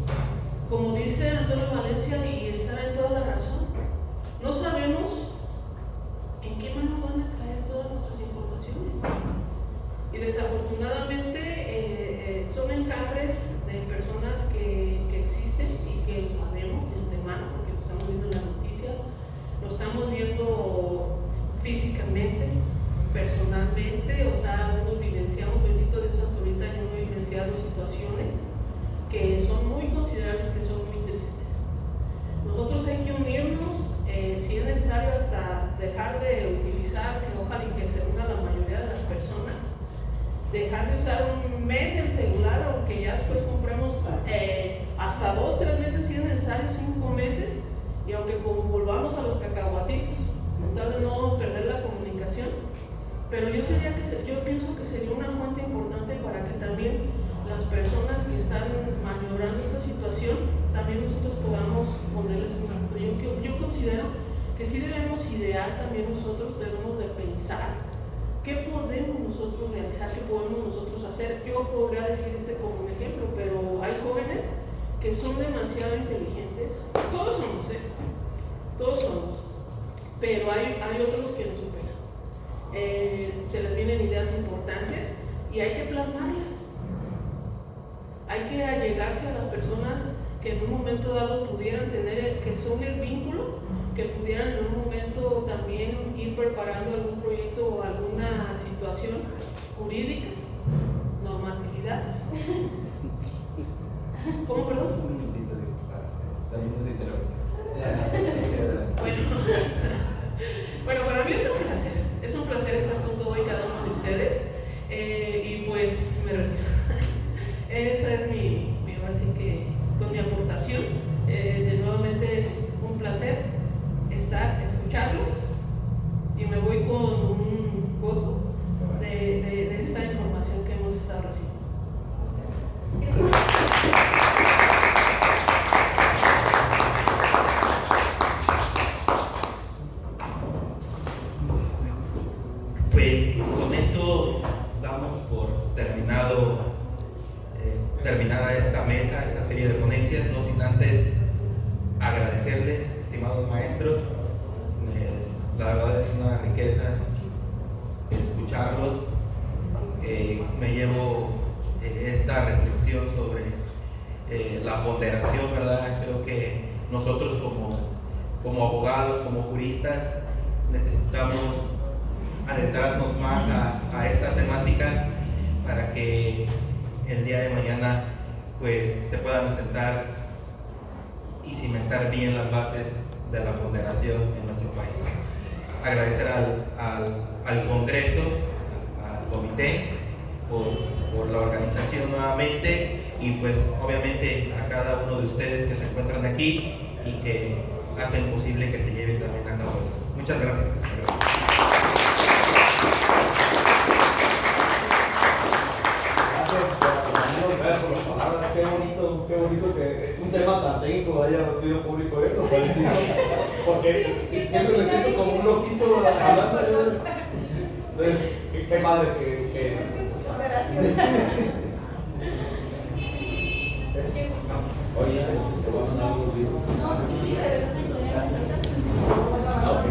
Como dice Antonio Valencia, y está en toda la razón, no sabemos en qué manos van a caer todas nuestras informaciones. Y desafortunadamente son enjambres de personas que existen y que lo sabemos de antemano, porque lo estamos viendo en las noticias, lo estamos viendo físicamente, personalmente, o sea, nos vivenciamos, bendito Dios, hasta ahorita yo no he vivenciado situaciones que son muy considerables, que son muy tristes. Nosotros hay que unirnos, si es necesario hasta dejar de utilizar, que ojalá y que se una la mayoría de las personas, dejar de usar un mes el celular, aunque ya después compremos hasta 2, 3 meses si es necesario, 5 meses, y aunque volvamos a los cacahuatitos, tal vez no perder la comunicación, pero yo pienso que sería una fuente importante para que también las personas que están maniobrando esta situación, también nosotros podamos ponerles un acto. Yo considero podemos nosotros realizar, qué podemos nosotros hacer. Yo podría decir como un ejemplo, pero hay jóvenes que son demasiado inteligentes. Todos somos, todos somos, pero hay otros que nos superan. Se les vienen ideas importantes y hay que plasmarlas. Hay que allegarse a las personas que en un momento dado pudieran tener, que son el vínculo, que pudieran en un momento también ir preparando algún proyecto o alguna situación jurídica, normatividad. ¿Cómo, perdón? Un minutito para terminar su intervención. Bueno, para mí es un placer estar con todo y cada uno de ustedes, y pues me retiro. Esa es ahora sí que con mi aportación. De nuevamente es un placer escucharlos y me voy con un gozo de esta información que hemos estado recibiendo. Pues con esto damos por terminada esta mesa, esta serie de ponencias, no sin antes agradecerles, estimados maestros. La verdad es una riqueza escucharlos. Me llevo esta reflexión sobre la ponderación, ¿verdad? Creo que nosotros como abogados, como juristas, necesitamos adentrarnos más a esta temática para que el día de mañana pues se puedan sentar y cimentar bien las bases de la ponderación en nuestro país. Agradecer al Congreso, al comité por la organización nuevamente, y pues obviamente a cada uno de ustedes que se encuentran aquí y que hacen posible que se lleve también a cabo esto. Muchas gracias. Gracias por las palabras. Qué bonito que un tema tan técnico haya pedido público esto. Felicito, porque siempre me siento como un loquito hablando. Entonces, qué padre que Oye, te voy a mandar unos libros. No, sí, de verdad. Ok.